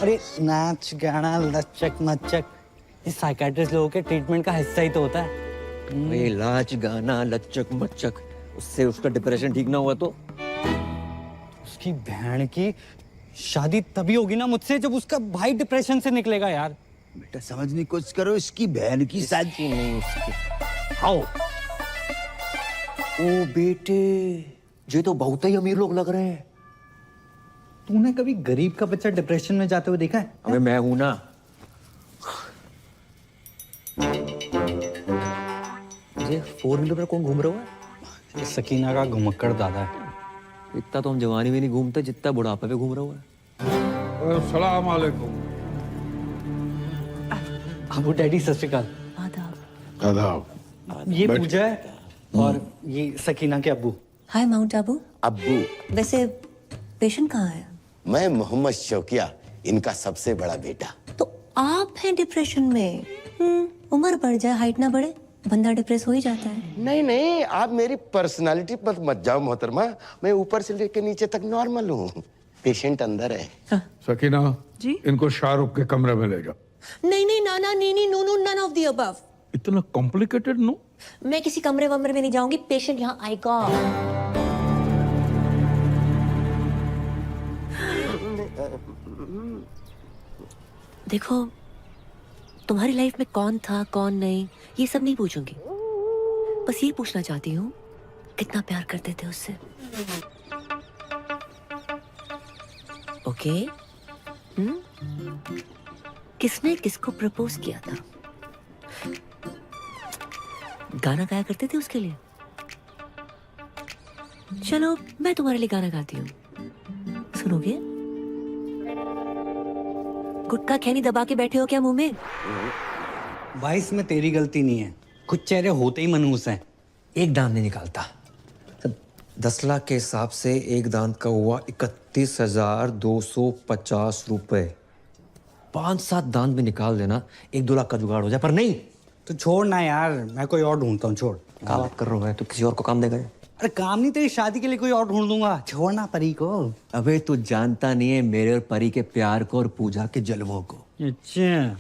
Speaker 4: अरे नाच गाना लचक मचक, ये साइकेट्रिस्ट लोगों के ट्रीटमेंट का हिस्सा ही तो होता है।
Speaker 3: ये लाच गाना लचक मचक, उससे उसका डिप्रेशन ठीक ना हुआ तो?
Speaker 4: उसकी बहन की शादी तभी होगी ना मुझसे जब उसका भाई डिप्रेशन से निकलेगा यार।
Speaker 9: बेटा समझने की कोशिश करो, इसकी बहन की शादी
Speaker 3: नहीं उसकी।
Speaker 4: आओ।
Speaker 3: ओ बेटे, ये तो बहुत ही अमीर लोग लग रहे हैं।
Speaker 4: तूने कभी गरीब का बच्चा डिप्रेशन में जाते हुए देखा है?
Speaker 3: अबे मैं हूं ना। ये 4 व्हीलर पर कौन घूम रहा है?
Speaker 4: ये सकीना का घुमक्कड़ दादा है।
Speaker 3: इतना तो हम जवानी में नहीं घूमते जितना बुढ़ापे में घूम रहा है।
Speaker 1: अस्सलाम वालेकुम।
Speaker 4: अबू डैडी सत श्री अकाल।
Speaker 6: आदाब।
Speaker 1: आदाब।
Speaker 4: ये पूजा है और ये सकीना के अब्बू।
Speaker 14: हाय माउंट आबू।
Speaker 2: अब्बू,
Speaker 14: वैसे पेशेंट कहाँ है?
Speaker 2: मैं मोहम्मद शौकिया, इनका सबसे बड़ा बेटा।
Speaker 14: तो आप हैं डिप्रेशन में? उम्र बढ़ जाए हाइट ना बढ़े, बंदा डिप्रेस हो ही जाता है।
Speaker 2: नहीं नहीं, आप मेरी पर्सनालिटी पर मत जाओ मोहतरमा, मैं ऊपर से लेकर नीचे तक नॉर्मल हूँ। पेशेंट अंदर है।
Speaker 1: सकीना
Speaker 6: जी?
Speaker 1: इनको शाहरुख के कमरे में ले जाओ।
Speaker 14: नहीं नहीं नाना नीनी नूनू नन ऑफ द अबव।
Speaker 1: इतना कॉम्प्लिकेटेड नो।
Speaker 14: मैं किसी कमरे वमरे में नहीं जाऊंगी, पेशेंट यहाँ आएगा। देखो, तुम्हारी लाइफ में कौन था कौन नहीं ये सब नहीं पूछूंगी, बस ये पूछना चाहती हूँ कितना प्यार करते थे उससे। ओके? किसने किसको प्रपोज किया था? गाना गाया करते थे उसके लिए? चलो मैं तुम्हारे लिए गाना गाती हूँ, सुनोगे? गुटखा खैनी दबा के बैठे हो क्या मुंह में?
Speaker 4: भाई इसमें तेरी गलती नहीं है, कुछ चेहरे होते ही मनहूस हैं।
Speaker 3: एक दांत नहीं निकालता। 10 लाख के हिसाब से एक दांत का हुआ 31,250 रुपए। 5-7 दांत भी निकाल देना 1-2 लाख का जुगाड़ हो जाए, पर नहीं।
Speaker 4: तो छोड़ ना यार, मैं कोई और ढूंढता हूँ। छोड़।
Speaker 3: क्या बात कर रहा है? तो किसी और को काम देगा?
Speaker 4: अरे काम नहीं, तेरी शादी के लिए कोई और ढूंढ दूंगा। छोड़ना परी को।
Speaker 3: अबे तू जानता नहीं है मेरे और परी के प्यार को और पूजा के जलवों को।
Speaker 4: अच्छा।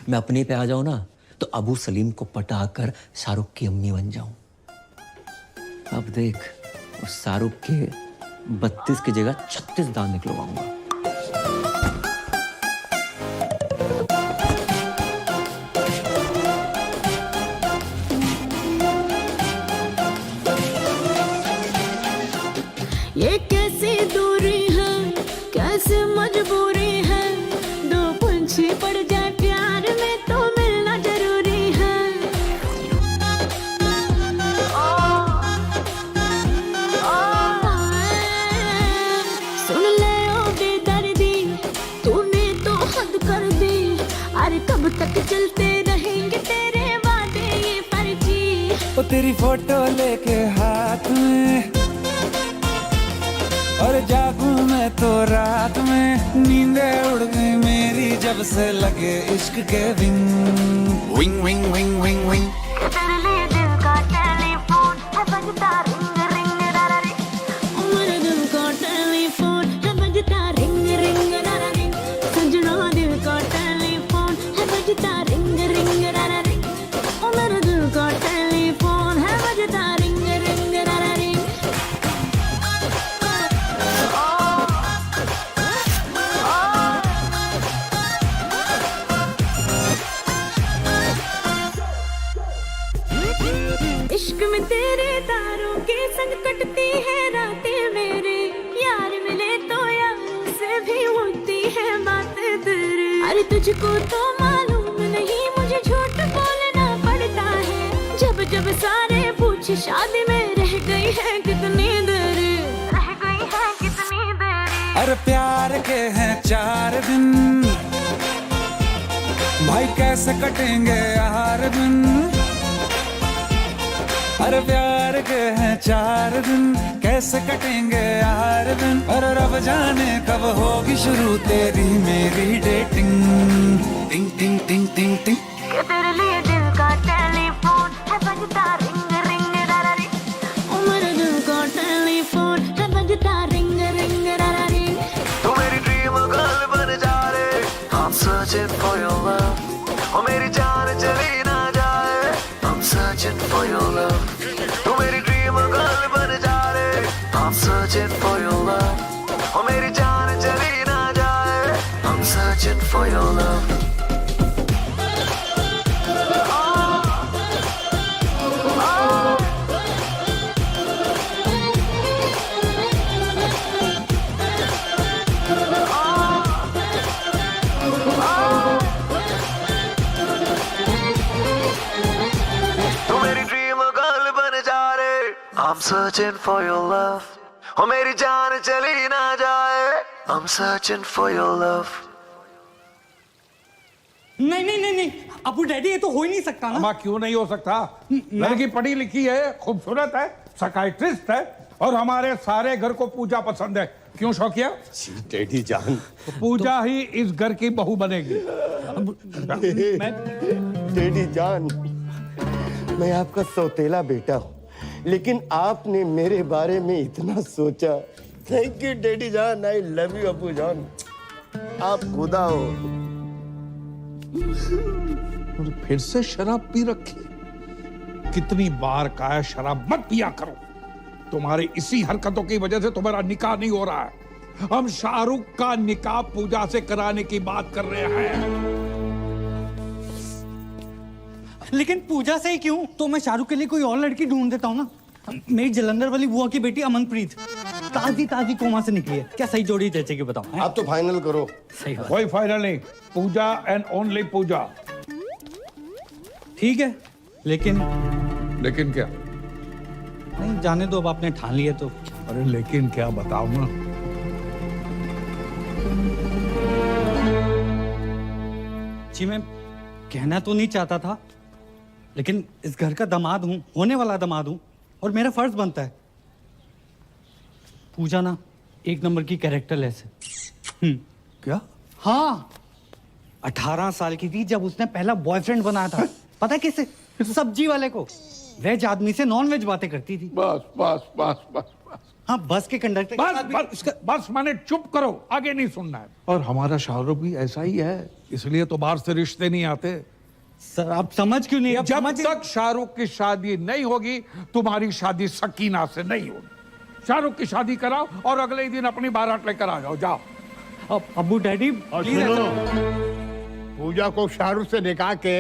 Speaker 3: मैं अपने पे आ जाऊं ना तो अबू सलीम को पटाकर शाहरुख की अम्मी बन जाऊं। अब देख, उस शाहरुख के 32 की जगह 36 दांत निकलवाऊंगा।
Speaker 14: ये कैसी दूरी है, कैसे मजबूरी है, दो पंछी पड़ जाए प्यार में तो मिलना जरूरी है। सुन ले ओ बेदर्दी, तूने तो हद कर दी। अरे कब तक चलते रहेंगे तेरे वादे ये फर्जी।
Speaker 7: ओ तेरी फोटो लेके हाथ में और जागूं मैं तो रात में, नींदें उड़ गई मेरी जब से लगे इश्क के wing wing wing wing wing wing.
Speaker 14: तेरे लिए दिल का टेलीफोन है बजता रिंग रिंग रारा रिंग। मेरे दिल का टेलीफोन है बजता रिंग रिंग रारा रिंग। सजना दिल का टेलीफोन है बजता रिंग रिंग रारा रिंग। मेरे दिल का टेलीफोन है बजता रिंग रिंग रारा रिंग। इश्क में तेरे तारों के संग कटती है रातें मेरी। यार मिले तो यार से भी होती है बातें तेरी। अरे तुझको तो मालूम नहीं मुझे झूठ बोलना पड़ता है। जब जब सारे पूछे शादी में रह गई है कितनी देरी, रह गई है कितनी देरी।
Speaker 7: अरे प्यार के हैं 4 दिन भाई, कैसे कटेंगे हर दिन। अरे प्यार के हैं 4 दिन, कैसे कटेंगे हर दिन। अरे रब जाने कब होगी शुरू तेरी मेरी डेटिंग। टिंग टिंग टिंग टिंग टिंग।
Speaker 14: तेरे लिए दिल का टेलीफोन है बजता रिंग रिंग रारा रिंग। मेरे दिल का टेलीफोन है बजता रिंग रिंग रारा रिंग।
Speaker 7: तू मेरी ड्रीम गर्ल बन जा रे, I'm searching for your love। ओ मेरी जान चली ना जाए, I'm searching for your love। तू मेरी ड्रीम गर्ल बन जा रे, I'm searching for your love। ओ मेरी जान चली ना जाए, I'm searching for your love। I'm searching for your love। ओ मेरी जान चली ना जाए, I'm searching for your love।
Speaker 4: नहीं नहीं नहीं नहीं, अबू डैडी ये तो हो ही नहीं सकता ना।
Speaker 1: अम्मा क्यों नहीं हो सकता? लड़की पढ़ी लिखी है, खूबसूरत है, साइकियाट्रिस्ट है और हमारे सारे घर को पूजा पसंद है। क्यों शौकिया?
Speaker 2: डैडी जान,
Speaker 1: तो पूजा ही इस घर की बहू बनेगी।
Speaker 2: डैडी जान, मैं आपका सौतेला बेटा हूँ, लेकिन आपने मेरे बारे में इतना सोचा। थैंक यू डैडी जान, आई लव यू अबू जान, आप खुदा हो।
Speaker 1: और फिर से शराब पी रखी। कितनी बार कहा है शराब मत पिया करो। तुम्हारी इसी हरकतों की वजह से तुम्हारा निकाह नहीं हो रहा है। हम शाहरुख का निकाह पूजा से कराने की बात कर रहे हैं।
Speaker 4: लेकिन पूजा से ही क्यों? तो मैं शाहरुख के लिए कोई और लड़की ढूंढ देता हूँ ना। मेरी जलंधर वाली बुआ की बेटी अमनप्रीत ताजी ताजी कोमा से निकली है। क्या सही जोड़ी जचेगी बताओ?
Speaker 2: आप तो फाइनल करो।
Speaker 4: सही बात।
Speaker 1: कोई फाइनल नहीं, पूजा एंड ओनली पूजा।
Speaker 4: ठीक है, लेकिन
Speaker 1: क्या?
Speaker 4: नहीं, जाने दो, अब आपने ठान लिया तो।
Speaker 1: अरे लेकिन क्या बताओ ना।
Speaker 4: जी मैं कहना तो नहीं चाहता था, लेकिन इस घर का दामाद हूं, होने वाला दामाद हूं, और मेरा फर्ज बनता है। पूजा ना एक नंबर की कैरेक्टरलेस है।
Speaker 1: क्या?
Speaker 4: हाँ, 18 साल की थी जब उसने पहला बॉयफ्रेंड बनाया था। पता है किसे? सब्जी वाले को। वेज आदमी से नॉन वेज बातें करती थी।
Speaker 1: बस बस बस बस बस।
Speaker 4: हाँ, बस के कंडक्टर
Speaker 1: बस मैंने चुप करो, आगे नहीं सुनना है। और हमारा शाहरुख भी ऐसा ही है, इसलिए तो बाहर से रिश्ते नहीं आते।
Speaker 4: सर आप समझ क्यों नहीं?
Speaker 1: जब तक शाहरुख की शादी नहीं होगी, तुम्हारी शादी सकीना से नहीं होगी। शाहरुख की शादी कराओ और अगले ही दिन अपनी बारात लेकर आ जाओ। जाओ।
Speaker 4: अबू डैडी
Speaker 9: और सुनो, पूजा को शाहरुख से निकाह के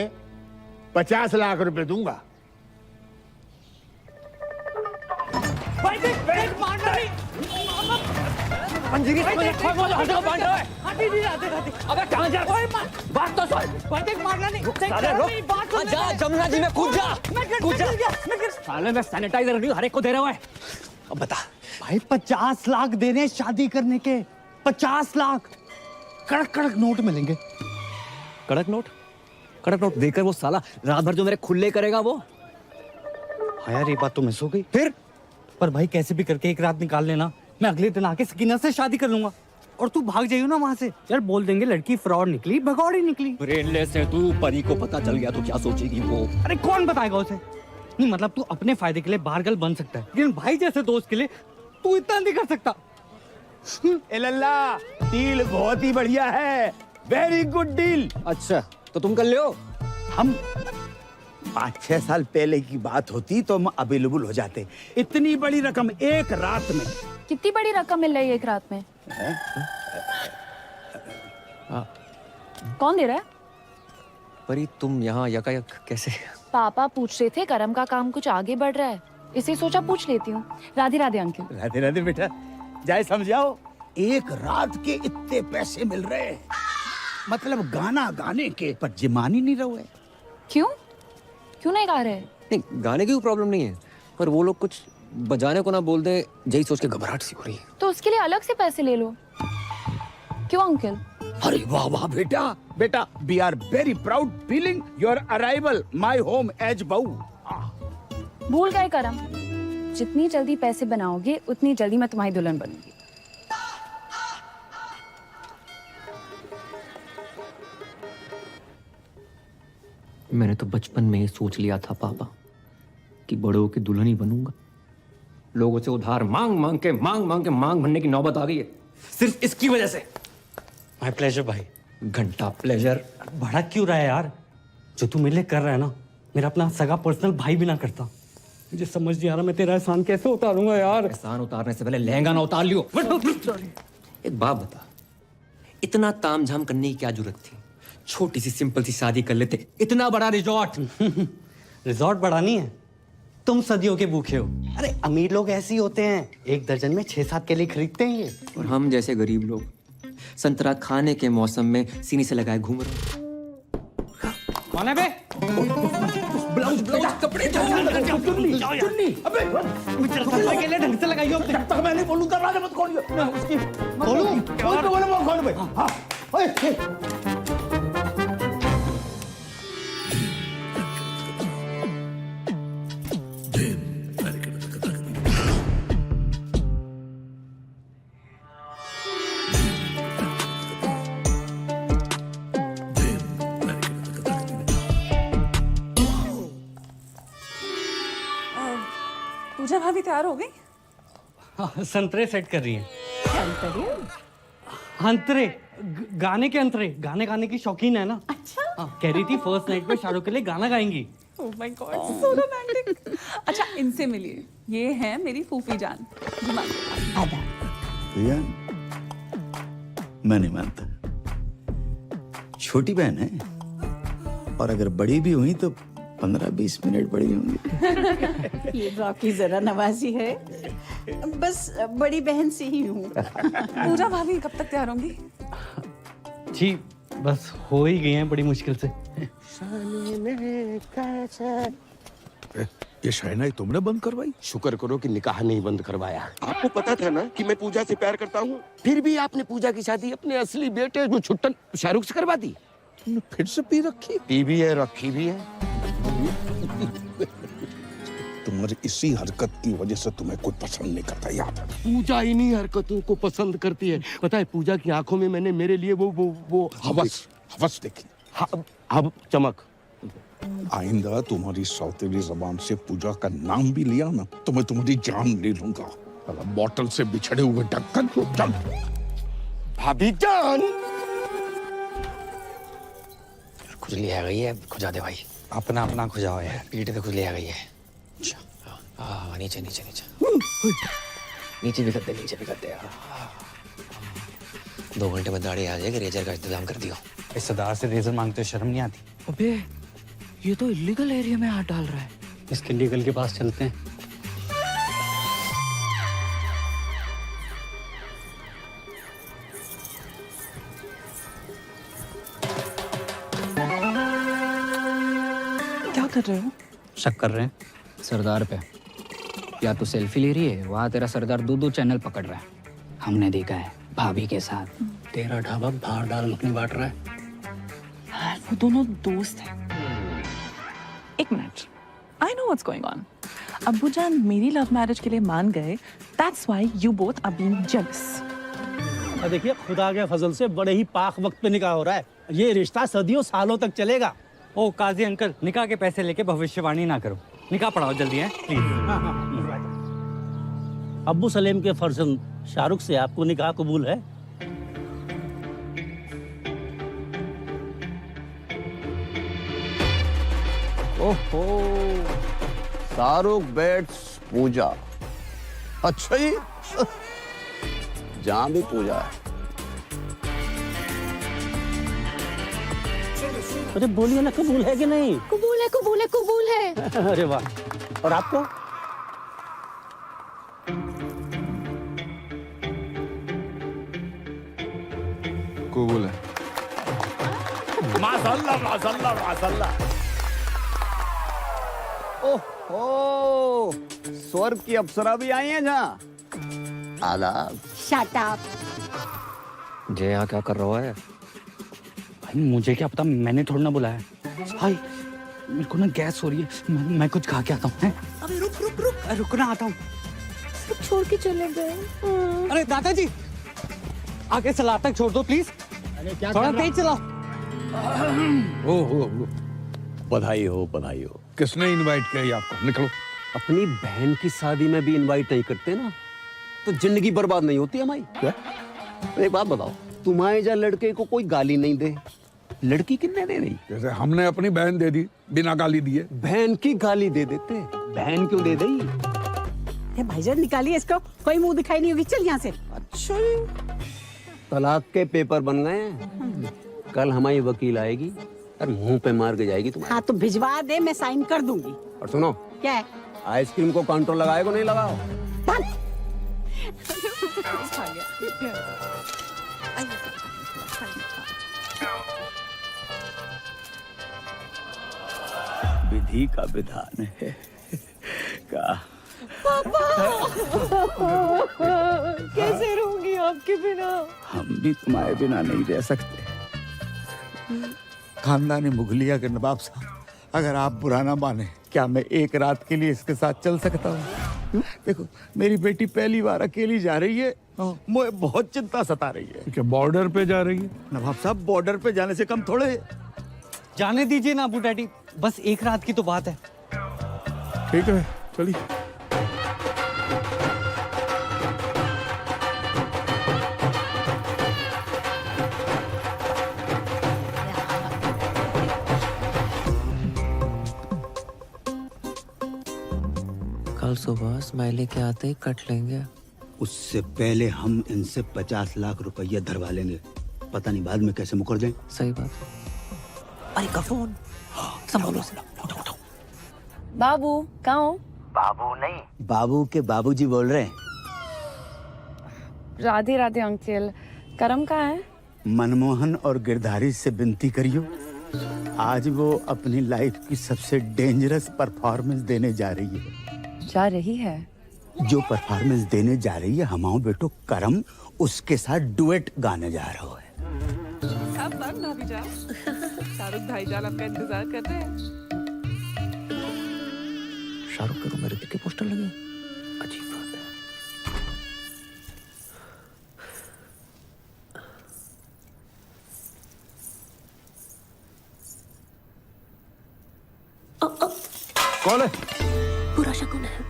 Speaker 9: 50 लाख रुपए दूंगा।
Speaker 3: जमुना जी में कूद जा। साले मैं सैनिटाइजर नहीं हर एक को दे रहा है। अब बता
Speaker 4: भाई, 50 लाख देने हैं शादी करने के। 50 लाख कड़क कड़क नोट मिलेंगे।
Speaker 3: कड़क नोट? कड़क नोट देकर वो साला रात भर जो मेरे खुले करेगा वो।
Speaker 4: हाँ यार, ये बात तो मिस हो गई। फिर पर भाई कैसे भी करके एक रात निकाल लेना, मैं अगले दिन आके सकीना से शादी कर लूंगा। और तू भाग जाइयो ना वहां से। यार बोल देंगे लड़की फ्रॉड निकली, भगौड़ी निकली।
Speaker 3: ब्रेनलेस है तू, परी को पता चल गया तो क्या सोचेगी वो?
Speaker 4: अरे कौन बताएगा उसे? नहीं मतलब तू अपने फायदे के लिए बारगल बन सकता है, लेकिन भाई जैसे दोस्त के लिए तू इतना नहीं कर सकता।
Speaker 10: ए लल्ला, डील बहुत ही बढ़िया है, वेरी गुड डील।
Speaker 3: अच्छा तो तुम कर लो।
Speaker 10: हम 5-6 साल पहले की बात होती तो हम अवेलेबल हो जाते। इतनी बड़ी रकम एक रात में।
Speaker 11: कितनी बड़ी रकम मिल रही है एक रात में? कौन दे रहा है?
Speaker 3: परी तुम यहाँ यकायक कैसे?
Speaker 11: पापा पूछ रहे थे करम का काम कुछ आगे बढ़ रहा है, इसे सोचा पूछ लेती हूँ। राधे राधे अंकल।
Speaker 10: राधे राधे बेटा, जाए समझाओ। एक रात के इतने पैसे मिल रहे हैं, मतलब गाना गाने के, पर जिमान ही नहीं रहे।
Speaker 11: क्यों क्यों नहीं गा रहे?
Speaker 3: नहीं गाने की प्रॉब्लम नहीं है, पर वो लोग कुछ बजाने को ना बोल दे, यही सोच के घबराहट सी हो रही है।
Speaker 11: तो उसके लिए अलग से पैसे ले लो। क्यों अंकल?
Speaker 10: अरे वाह वाह बेटा, बेटा we are very proud feeling your arrival my home as बहू।
Speaker 11: भूल गए करम, जितनी जल्दी पैसे बनाओगे उतनी जल्दी मैं तुम्हारी दुल्हन बनूंगी।
Speaker 3: मैंने तो बचपन में ही सोच लिया था पापा कि बड़ों की दुल्हन ही बनूंगा। लोगों से उधार मांग मांग के मांग भरने की नौबत आ गई है, सिर्फ इसकी वजह से।
Speaker 4: माय प्लेजर भाई।
Speaker 3: घंटा प्लेजर।
Speaker 4: बड़ा क्यों रहा है यार? जो तू मेरे लिए कर रहा है ना, मेरा अपना सगा पर्सनल भाई भी ना करता। मुझे समझ नहीं आ रहा मैं तेरा एहसान कैसे उतारूंगा यार।
Speaker 3: एहसान उतारने से पहले लहंगा ना उतार लियो। एक बात बता, इतना तामझाम करने की क्या जरूरत थी? छोटी सी सिंपल सी शादी कर लेते। इतना बड़ा रिजॉर्ट।
Speaker 4: रिजॉर्ट बड़ा नहीं है, तुम सदियों के भूखे हो। अरे अमीर लोग ऐसे ही होते हैं, 1 दर्जन में 6-7 केले खरीदते हैं ये।
Speaker 3: और हम जैसे गरीब लोग संतरा खाने के मौसम में सीनी से लगाए घूम रहे हैं।
Speaker 4: कौन है बे?
Speaker 3: ब्लाउज कपड़े
Speaker 10: चुन्नी, अबे
Speaker 4: केले ढंग से लगाइयो।
Speaker 10: जब तक मैं नहीं बोलूं दरवाजा मत खोलियो। मैं उसकी खोलूं? खोल भाई। हाँ, ओए
Speaker 6: भाभी तैयार हो गई?
Speaker 5: संतरे सेट कर रही हैं। अंतरे गाने के अंतरे, गाने गाने की शौकीन है ना।
Speaker 6: अच्छा।
Speaker 5: कह रही थी फर्स्ट नाइट पे शाहरुख के लिए गाना गाएंगी।
Speaker 6: Oh my god, so romantic. अच्छा, इनसे मिलिए, ये है मेरी फूफी जान।
Speaker 10: भैया मैं नहीं मानता, छोटी बहन है और अगर बड़ी भी हुई तो 15-20 मिनट बड़ी होंगी।
Speaker 8: ये तो आपकी जरा नवाजी है, बस बड़ी बहन से ही हूँ।
Speaker 6: पूजा भाभी कब तक तैयार होंगी?
Speaker 5: जी बस हो ही गई हैं बड़ी मुश्किल से।
Speaker 1: ये शहनाई तुमने बंद करवाई?
Speaker 2: शुक्र करो कि निकाह नहीं बंद करवाया। आपको पता था ना कि मैं पूजा से प्यार करता हूँ, फिर भी आपने पूजा की शादी अपने असली बेटे जो छुट्टन शाहरुख से करवा दी।
Speaker 1: तुमने फिर से पी रखी?
Speaker 2: पी भी है, रखी भी है।
Speaker 1: तुम्हारी इसी हरकत की वजह से तुम्हें कोई पसंद नहीं करता, याद है?
Speaker 2: पूजा इन्हीं हरकतों को पसंद करती है। पता है, पूजा की आंखों में मैंने मेरे लिए वो
Speaker 1: हवस देखी।
Speaker 2: अब चमक।
Speaker 1: आइंदा तुम्हारी सौतेली जबान से पूजा का नाम भी लिया ना तो मैं तुम्हारी जान ले लूंगा। बोतल से बिछड़े हुए ढक्कन को चल।
Speaker 2: भाभी जान,
Speaker 3: खुजली आ गई है, खुजा दे भाई।
Speaker 4: अपना अपना खुजाओ यार।
Speaker 3: पीठ पे खुजली आ गई है। हाँ नीचे नीचे नीचे नीचे भी करते, नीचे भी करते। 2 घंटे में दाढ़ी आ जाएगी, रेजर का इंतजाम कर दियो।
Speaker 4: इस सरदार से रेजर मांगते शर्म नहीं आती?
Speaker 3: अबे ये तो इलीगल एरिया में हाथ डाल रहा है।
Speaker 5: इसके लीगल के पास चलते हैं।
Speaker 6: क्या कर रहे हो?
Speaker 5: शक कर रहे हैं
Speaker 3: सरदार पे। या तो सेल्फी ले रही है, वहाँ तेरा सरदार 2 चैनल पकड़ रहा है। हमने देखा है भाभी के साथ।
Speaker 5: तेरा ढाबा बाहर डाल मखनी बांट रहा है।
Speaker 6: वो दोनों दोस्त हैं। एक मिनट, I know what's going on. अब्बू जान मेरी लव मैरिज के लिए मान गए, that's why you both are being jealous.
Speaker 15: देखिए, खुदा के फजल से बड़े ही पाक वक्त पे निकाह हो रहा है। ये रिश्ता सदियों सालों तक चलेगा।
Speaker 5: ओ काजी अंकल, निकाह के पैसे लेके भविष्यवाणी ना करो। निकाह पढ़ाओ जल्दी है प्लीज।
Speaker 15: अब्बू सलेम के फर्जंद शाहरुख से आपको निकाह कबूल है?
Speaker 9: ओहो, शाहरुख बेट्स पूजा। अच्छा ही जहां भी पूजा है।
Speaker 15: अरे बोलिए ना, कबूल है कि नहीं?
Speaker 8: कबूल है, कबूल है, कबूल है।
Speaker 15: अरे वाह। और आपको?
Speaker 1: कबूल है।
Speaker 10: माशाल्लाह माशाल्लाह माशाल्लाह। ओहो, स्वर्ग की अप्सरा भी आई हैं जहाँ। आदाब।
Speaker 8: Shut up.
Speaker 3: जय यहाँ क्या कर रहा है?
Speaker 5: भाई मुझे क्या पता, मैंने थोड़ा ना बुलाया। भाई मेरे को ना गैस हो रही है, मैं कुछ खा के आता हूँ।
Speaker 4: अबे रुक रुक रुक,
Speaker 5: रुकना आता हूँ।
Speaker 8: सब छोड़ के चले गए।
Speaker 5: अरे दादाजी आगे सलाद तक छोड़ दो प्लीज। थोड़ा तेज चलाओ।
Speaker 1: ओ
Speaker 10: बधाई हो, बधाई हो।
Speaker 1: किसने इनवाइट किया आपको? निकलो।
Speaker 9: अपनी बहन की शादी में भी इनवाइट नहीं करते ना तो जिंदगी बर्बाद नहीं होती हमारी। क्या? एक बात बताओ, तुम्हारे जा लड़के को कोई गाली नहीं दे, लड़की किन्ने दे रही?
Speaker 1: जैसे हमने अपनी बहन दे दी बिना गाली दिए।
Speaker 9: बहन की गाली दे देते, बहन क्यों दे दी?
Speaker 8: ये भाईजान निकालिए इसको, कोई मुंह दिखाई नहीं होगी। चल यहाँ से।
Speaker 9: अच्छा, तलाक के पेपर बन गए हैं। कल हमारी वकील आएगी और मुंह पे मार के जाएगी तुम्हारे।
Speaker 8: हाँ तो भिजवा दे, मैं साइन कर दूंगी।
Speaker 9: और सुनो,
Speaker 8: क्या है?
Speaker 9: आइसक्रीम को काउंटर लगाए को नहीं लगाओ।
Speaker 10: विधि का विधान है का।
Speaker 8: कैसे रहूंगी आपके बिना?
Speaker 10: हम भी तुम्हारे बिना नहीं रह सकते।
Speaker 9: खानदानी मुगलिया के नवाब साहब, अगर आप बुरा ना माने, क्या मैं एक रात के लिए इसके साथ चल सकता हूँ? देखो, मेरी बेटी पहली बार अकेली जा रही है, मुझे बहुत चिंता सता रही है।
Speaker 1: क्या बॉर्डर पे जा रही है?
Speaker 9: नवाब साहब, बॉर्डर पे जाने से कम थोड़े।
Speaker 5: जाने दीजिए ना अबू डैडी, बस एक रात की तो बात है।
Speaker 1: ठीक है, चलिए।
Speaker 3: कल सुबह स्माइली के आते ही कट लेंगे।
Speaker 10: उससे पहले हम इनसे 50 लाख रुपया धरवा लेंगे। पता नहीं बाद में कैसे मुकर जाए।
Speaker 3: सही बात। अरे का फोन संभालो।
Speaker 11: बाबू कहाँ हो?
Speaker 10: बाबू नहीं, बाबू के बाबूजी बोल रहे हैं।
Speaker 11: राधे राधे अंकल। करम कहाँ है?
Speaker 10: मनमोहन और गिरधारी से विनती करियो, आज वो अपनी लाइफ की सबसे डेंजरस परफॉर्मेंस देने जा रही है।
Speaker 11: जा रही है?
Speaker 10: जो परफॉर्मेंस देने जा रही है हमाओ बेटो करम उसके साथ डुएट गाने जा रहा है।
Speaker 6: सब बंद भाभी जान। शाहरुख भाईजान आपका इंतजार कर रहे हैं।
Speaker 3: शाहरुख के रूम में ऋतिक के पोस्टर लगे। अजीब बात है।
Speaker 12: कौन है?
Speaker 14: बुरा शकुन है।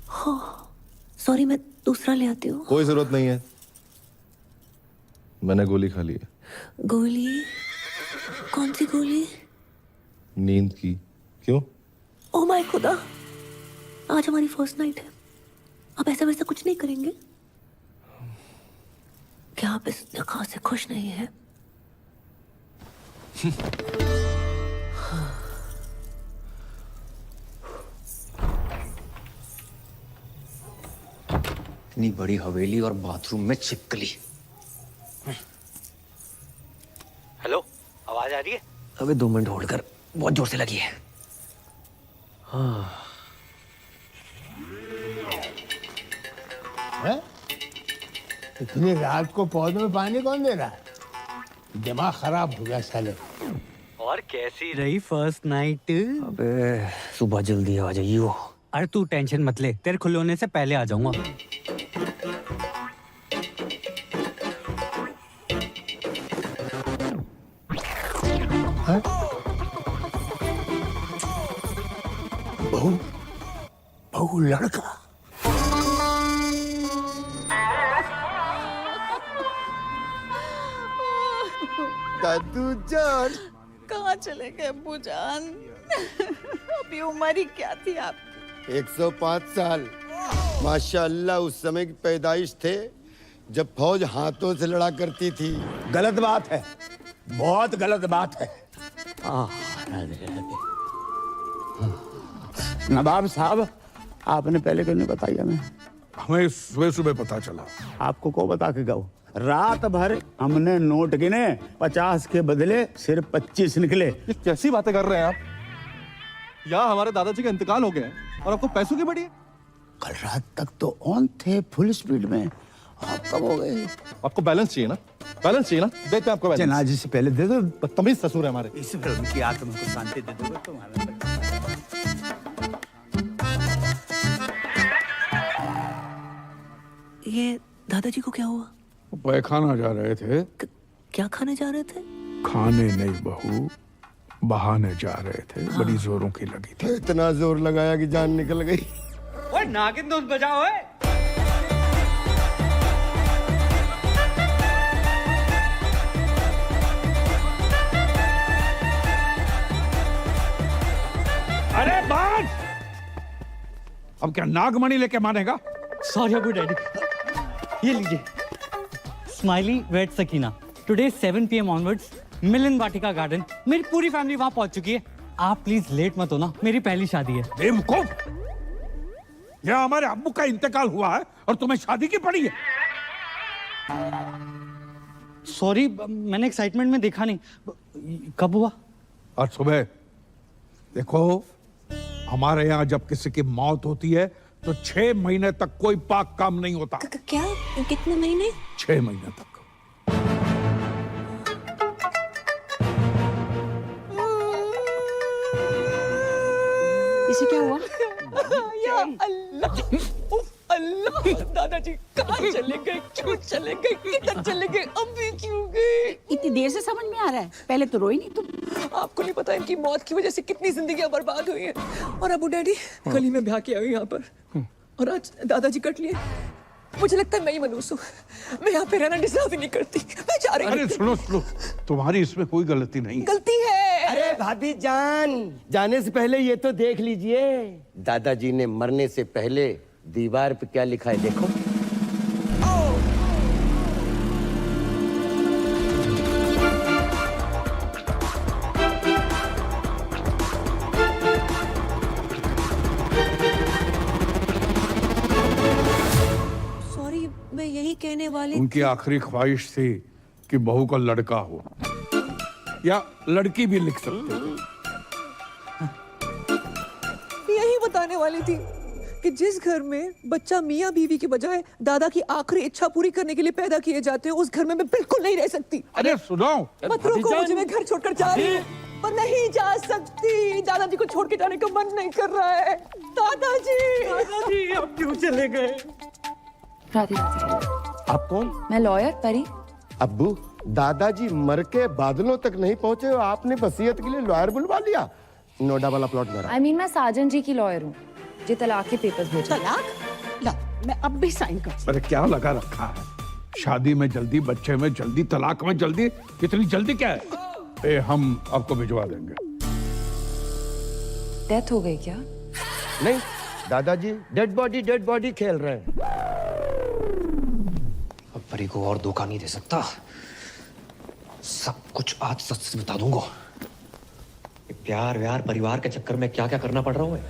Speaker 14: हाँ, सॉरी, मैं दूसरा ले आती हूँ।
Speaker 12: कोई जरूरत नहीं है, मैंने गोली खा ली है।
Speaker 14: गोली? कौन सी गोली?
Speaker 12: नींद की। क्यों?
Speaker 14: ओह माय खुदा, आज हमारी फर्स्ट नाइट है। आप ऐसा वैसा कुछ नहीं करेंगे? क्या आप इस निकाह से खुश नहीं है?
Speaker 3: इतनी बड़ी हवेली और बाथरूम में छिपकली।
Speaker 4: हेलो, आवाज आ रही है?
Speaker 3: अबे 2 मिनट होल्ड कर, बहुत जोर से लगी है। हाँ।
Speaker 9: इतनी रात को पौधों में पानी कौन दे रहा है? दिमाग खराब हो गया साले।
Speaker 4: और कैसी रही फर्स्ट नाइट?
Speaker 3: अबे सुबह जल्दी आ जाइयो।
Speaker 4: अरे तू टेंशन मत ले, तेरे खुले होने से पहले आ जाऊंगा।
Speaker 9: बहू, बहू लड़का।
Speaker 2: दादू जान,
Speaker 6: कहाँ चले गए अब्बू जान? अभी उम्र ही क्या थी आपकी?
Speaker 2: 105 साल। माशाअल्लाह उस समय की पैदाइश थे जब फौज हाथों से लड़ा करती थी।
Speaker 10: गलत बात है, बहुत गलत बात है। नवाब साहब, आपने पहले क्यों नहीं बताया?
Speaker 1: हमें सुबह सुबह पता चला।
Speaker 10: आपको को बता के गए? रात भर हमने नोट गिने, 50 के बदले सिर्फ 25 निकले।
Speaker 12: ये कैसी बातें कर रहे हैं आप? यहाँ हमारे दादाजी का इंतकाल हो गया है और आपको पैसों की बड़ी है।
Speaker 10: कल रात तक तो ऑन थे फुल स्पीड में, आप कब हो गए?
Speaker 12: आपको बैलेंस चाहिए ना? बैलेंस चाहिए ना? देते हैं आपको बैलेंस।
Speaker 10: जनाजे से पहले दे दो।
Speaker 12: बदतमीज ससुर है हमारे।
Speaker 10: इस फिल्म की आत्मा को शांति दे दोगे तुम्हारा।
Speaker 14: ये दादाजी को क्या हुआ?
Speaker 1: पैखाना जा रहे थे।
Speaker 14: क्या खाने जा रहे थे?
Speaker 1: खाने नहीं बहू, बहाने जा रहे थे। बड़ी जोरों की लगी थी।
Speaker 2: इतना जोर लगाया कि जान निकल गई।
Speaker 4: ओए नागिन दोस्त बजाओ।
Speaker 1: अरे बात! अब क्या नागमणि लेके मानेगा?
Speaker 4: सॉरी अबू डैडी, ये लीजिए। Smiley wait Sakina, today 7 PM onwards Milan Vatika garden. मेरी पूरी फैमिली वहां पहुंच चुकी है। आप प्लीज लेट मत होना, मेरी पहली शादी है।
Speaker 1: बेवकूफ! यह हमारे अब्बू का इंतकाल हुआ है और तुम्हें शादी की पड़ी है।
Speaker 4: सॉरी, मैंने एक्साइटमेंट में देखा नहीं। कब हुआ?
Speaker 1: आज सुबह। देखो, हमारे यहाँ जब किसी की मौत होती है तो 6 महीने तक कोई पाक काम नहीं होता।
Speaker 14: क्या? कितने महीने?
Speaker 1: 6 महीने तक।
Speaker 8: इसे क्या हुआ?
Speaker 6: या अल्लाह, उफ अल्लाह, दादाजी कहाँ चले गए? क्यों चले गए? किधर चले गए? अभी क्यों गए?
Speaker 8: इतनी देर से समझ में आ रहा है, पहले तो रोई नहीं तुम।
Speaker 6: आपको नहीं पता इनकी मौत की वजह से कितनी जिंदगियां बर्बाद हुई हैं। और अबू डैडी, कल ही मैं ब्याह के आई हूँ यहाँ पर और आज दादाजी कट लिए। मुझे लगता है मैं ही मनूस हूँ। मैं यहाँ पे रहना डिजर्व ही नहीं करती। मैं जा रही हूँ।
Speaker 1: अरे सुनो सुनो, तुम्हारी इसमें कोई गलती नहीं है।
Speaker 6: गलती है।
Speaker 10: अरे
Speaker 2: भाभी जान, जाने से पहले ये तो देख लीजिए, दादाजी ने मरने से पहले दीवार पे क्या लिखा है देखो।
Speaker 14: सॉरी, मैं यही कहने वाली
Speaker 1: उनकी आखिरी ख्वाहिश थी कि बहू का लड़का हो, या लड़की भी लिख सकते हो।
Speaker 14: यही बताने वाली थी कि जिस घर में बच्चा मियाँ बीवी के बजाय दादा की आखिरी इच्छा पूरी करने के लिए पैदा किए जाते हैं, उस घर में मैं बिल्कुल नहीं रह सकती।
Speaker 1: अरे सुनो,
Speaker 14: मत रोको मुझे, मैं घर छोड़कर जा रही हूँ। पर नहीं जा सकती, दादाजी को छोड़ के जाने का मन नहीं कर रहा है। दादाजी अब क्यों चले गए?
Speaker 11: राधे राधे।
Speaker 2: आप कौन?
Speaker 11: मैं लॉयर परी।
Speaker 2: अब्बू, दादाजी मर के बादलों तक नहीं पहुंचे और आपने वसीयत के लिए लॉयर बुलवा लिया। नोएडा वाला प्लॉट मेरा।
Speaker 11: I mean, मैं साजन जी की लॉयर हूँ, जो तलाक के पेपर्स भेज।
Speaker 8: तलाक? ला, मैं अब भी साइन कर।
Speaker 1: अरे क्या लगा रखा है, शादी में जल्दी, बच्चे में जल्दी, तलाक में जल्दी, इतनी जल्दी क्या है? हम आपको भिजवा देंगे।
Speaker 11: डेथ हो गई क्या?
Speaker 2: नहीं, दादाजी डेड बॉडी खेल रहे हैं।
Speaker 3: अब परी को और धोखा नहीं दे सकता, सब कुछ आज सच से बता दूंगा। ये प्यार व्यार परिवार के चक्कर में क्या क्या करना पड़ रहा है।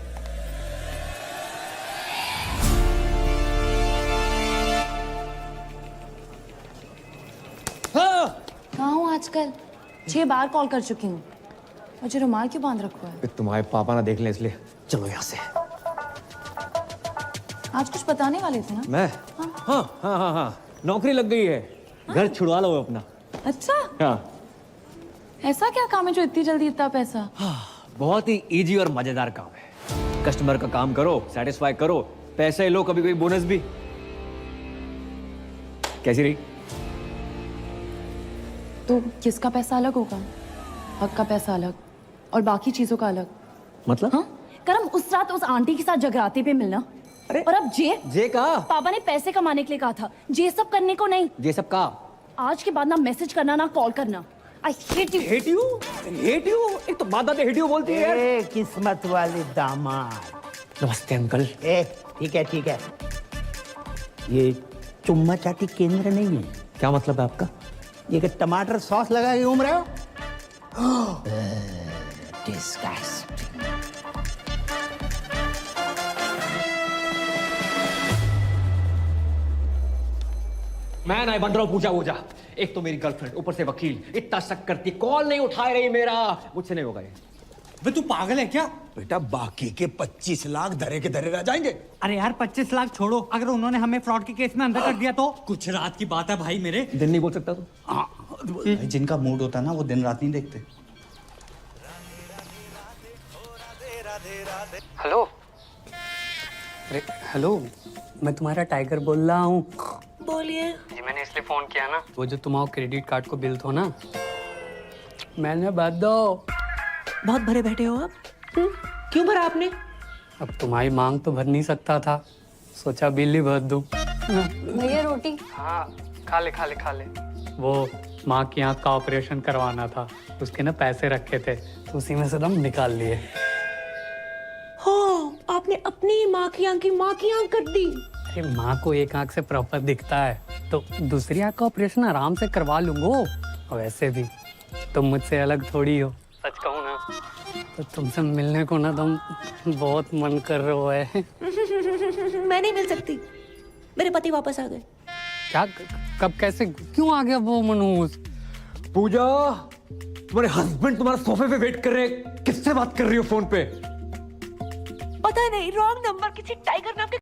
Speaker 11: कहाँ हूँ आजकल? 6 बार कॉल कर चुकी हूँ। मुझे रुमाल क्यों बांध रखा है?
Speaker 3: तुम्हारे पापा ना देख ले इसलिए। चलो यहाँ से।
Speaker 11: आज कुछ बताने वाले थे ना?
Speaker 3: मैं? हाँ, नौकरी लग गई है। घर छुड़वा लो अपना।
Speaker 11: अच्छा,
Speaker 3: हाँ।
Speaker 11: ऐसा क्या काम है जो इतनी जल्दी इतना पैसा?
Speaker 3: बहुत ही इजी और मजेदार काम है। कस्टमर का काम करो, सेटिस्फाई करो, पैसे लो, कभी कभी बोनस भी। कैसी रही?
Speaker 11: तो किसका पैसा अलग होगा? हक का पैसा अलग और बाकी चीजों का अलग।
Speaker 3: मतलब?
Speaker 11: हाँ? करम उस रात उस आंटी के साथ जगराते पे मिलना।
Speaker 3: अरे
Speaker 11: और अब
Speaker 3: जे का
Speaker 11: पापा ने पैसे कमाने के लिए कहा था, जे सब करने को नहीं।
Speaker 3: जे सब का
Speaker 11: आज के बाद ना मैसेज करना ना कॉल करना। I hate you.
Speaker 3: Hate you, hate you. एक तो बात हेट यू बोलती है यार।
Speaker 10: किस्मत वाले दामाद।
Speaker 3: नमस्ते अंकल।
Speaker 10: ठीक है। ये चुम्मा चाटी केंद्र नहीं है।
Speaker 3: क्या मतलब है आपका?
Speaker 10: ये कि टमाटर सॉस लगा के घूम रहे हो? Disgusting.
Speaker 3: मैं नहीं बन रहा हूँ पूजा वूजा। एक तो मेरी गर्लफ्रेंड, ऊपर से वकील, इतना शक करती, कॉल नहीं उठा रही मेरा। मुझसे नहीं होगा ये।
Speaker 15: वे तू पागल है क्या?
Speaker 10: बेटा बाकी के 25 लाख धरे के धरे रह जाएंगे।
Speaker 15: अरे यार 25 लाख छोड़ो, अगर उन्होंने हमें फ्रॉड के केस में अंदर कर दिया तो? कुछ रात की बात है भाई मेरे।
Speaker 3: दिन नहीं बोल सकता तू?
Speaker 4: भाई, जिनका मूड होता है ना वो दिन रात नहीं देखते।
Speaker 5: हेलो। अरे हेलो, मैं तुम्हारा टाइगर बोल रहा हूँ।
Speaker 14: बोलिए।
Speaker 5: जी मैंने इसलिए फोन किया ना, वो जो तुम्हारा क्रेडिट कार्ड को बिल था ना, मैंने भर दो।
Speaker 14: बहुत भरे बैठे हो आप? क्यों भरा आपने?
Speaker 5: अब तुम्हारी मांग तो भर नहीं सकता था, सोचा बिल ही भर दूं।
Speaker 11: भैया रोटी।
Speaker 5: हाँ खा ले। वो माँ की आँख का ऑपरेशन करवाना था, उसके ना पैसे रखे थे, तो उसी में से दम निकाल लिए।
Speaker 14: हो, आपने अपनी माँ की आंख कर दी।
Speaker 5: अरे माँ को एक आँख से प्रॉपर दिखता है, तो दूसरी आँख का ऑपरेशन आराम से करवा लूंगा। और वैसे भी तुम मुझसे अलग थोड़ी हो, सच कहूँ ना तो तुमसे मिलने को ना तुम बहुत मन कर रहे है।
Speaker 14: मैं नहीं मिल सकती, मेरे पति वापस आ गए।
Speaker 5: क्या? कब? कैसे? क्यों आ गया वो मनहूस?
Speaker 3: पूजा, तुम्हारे हस्बैंड तुम्हारे सोफे पे वेट कर रहे हैं। किससे बात कर रही हो फोन पे?
Speaker 14: पता नहीं, रॉन्ग नंबर, किसी टाइगर नाम के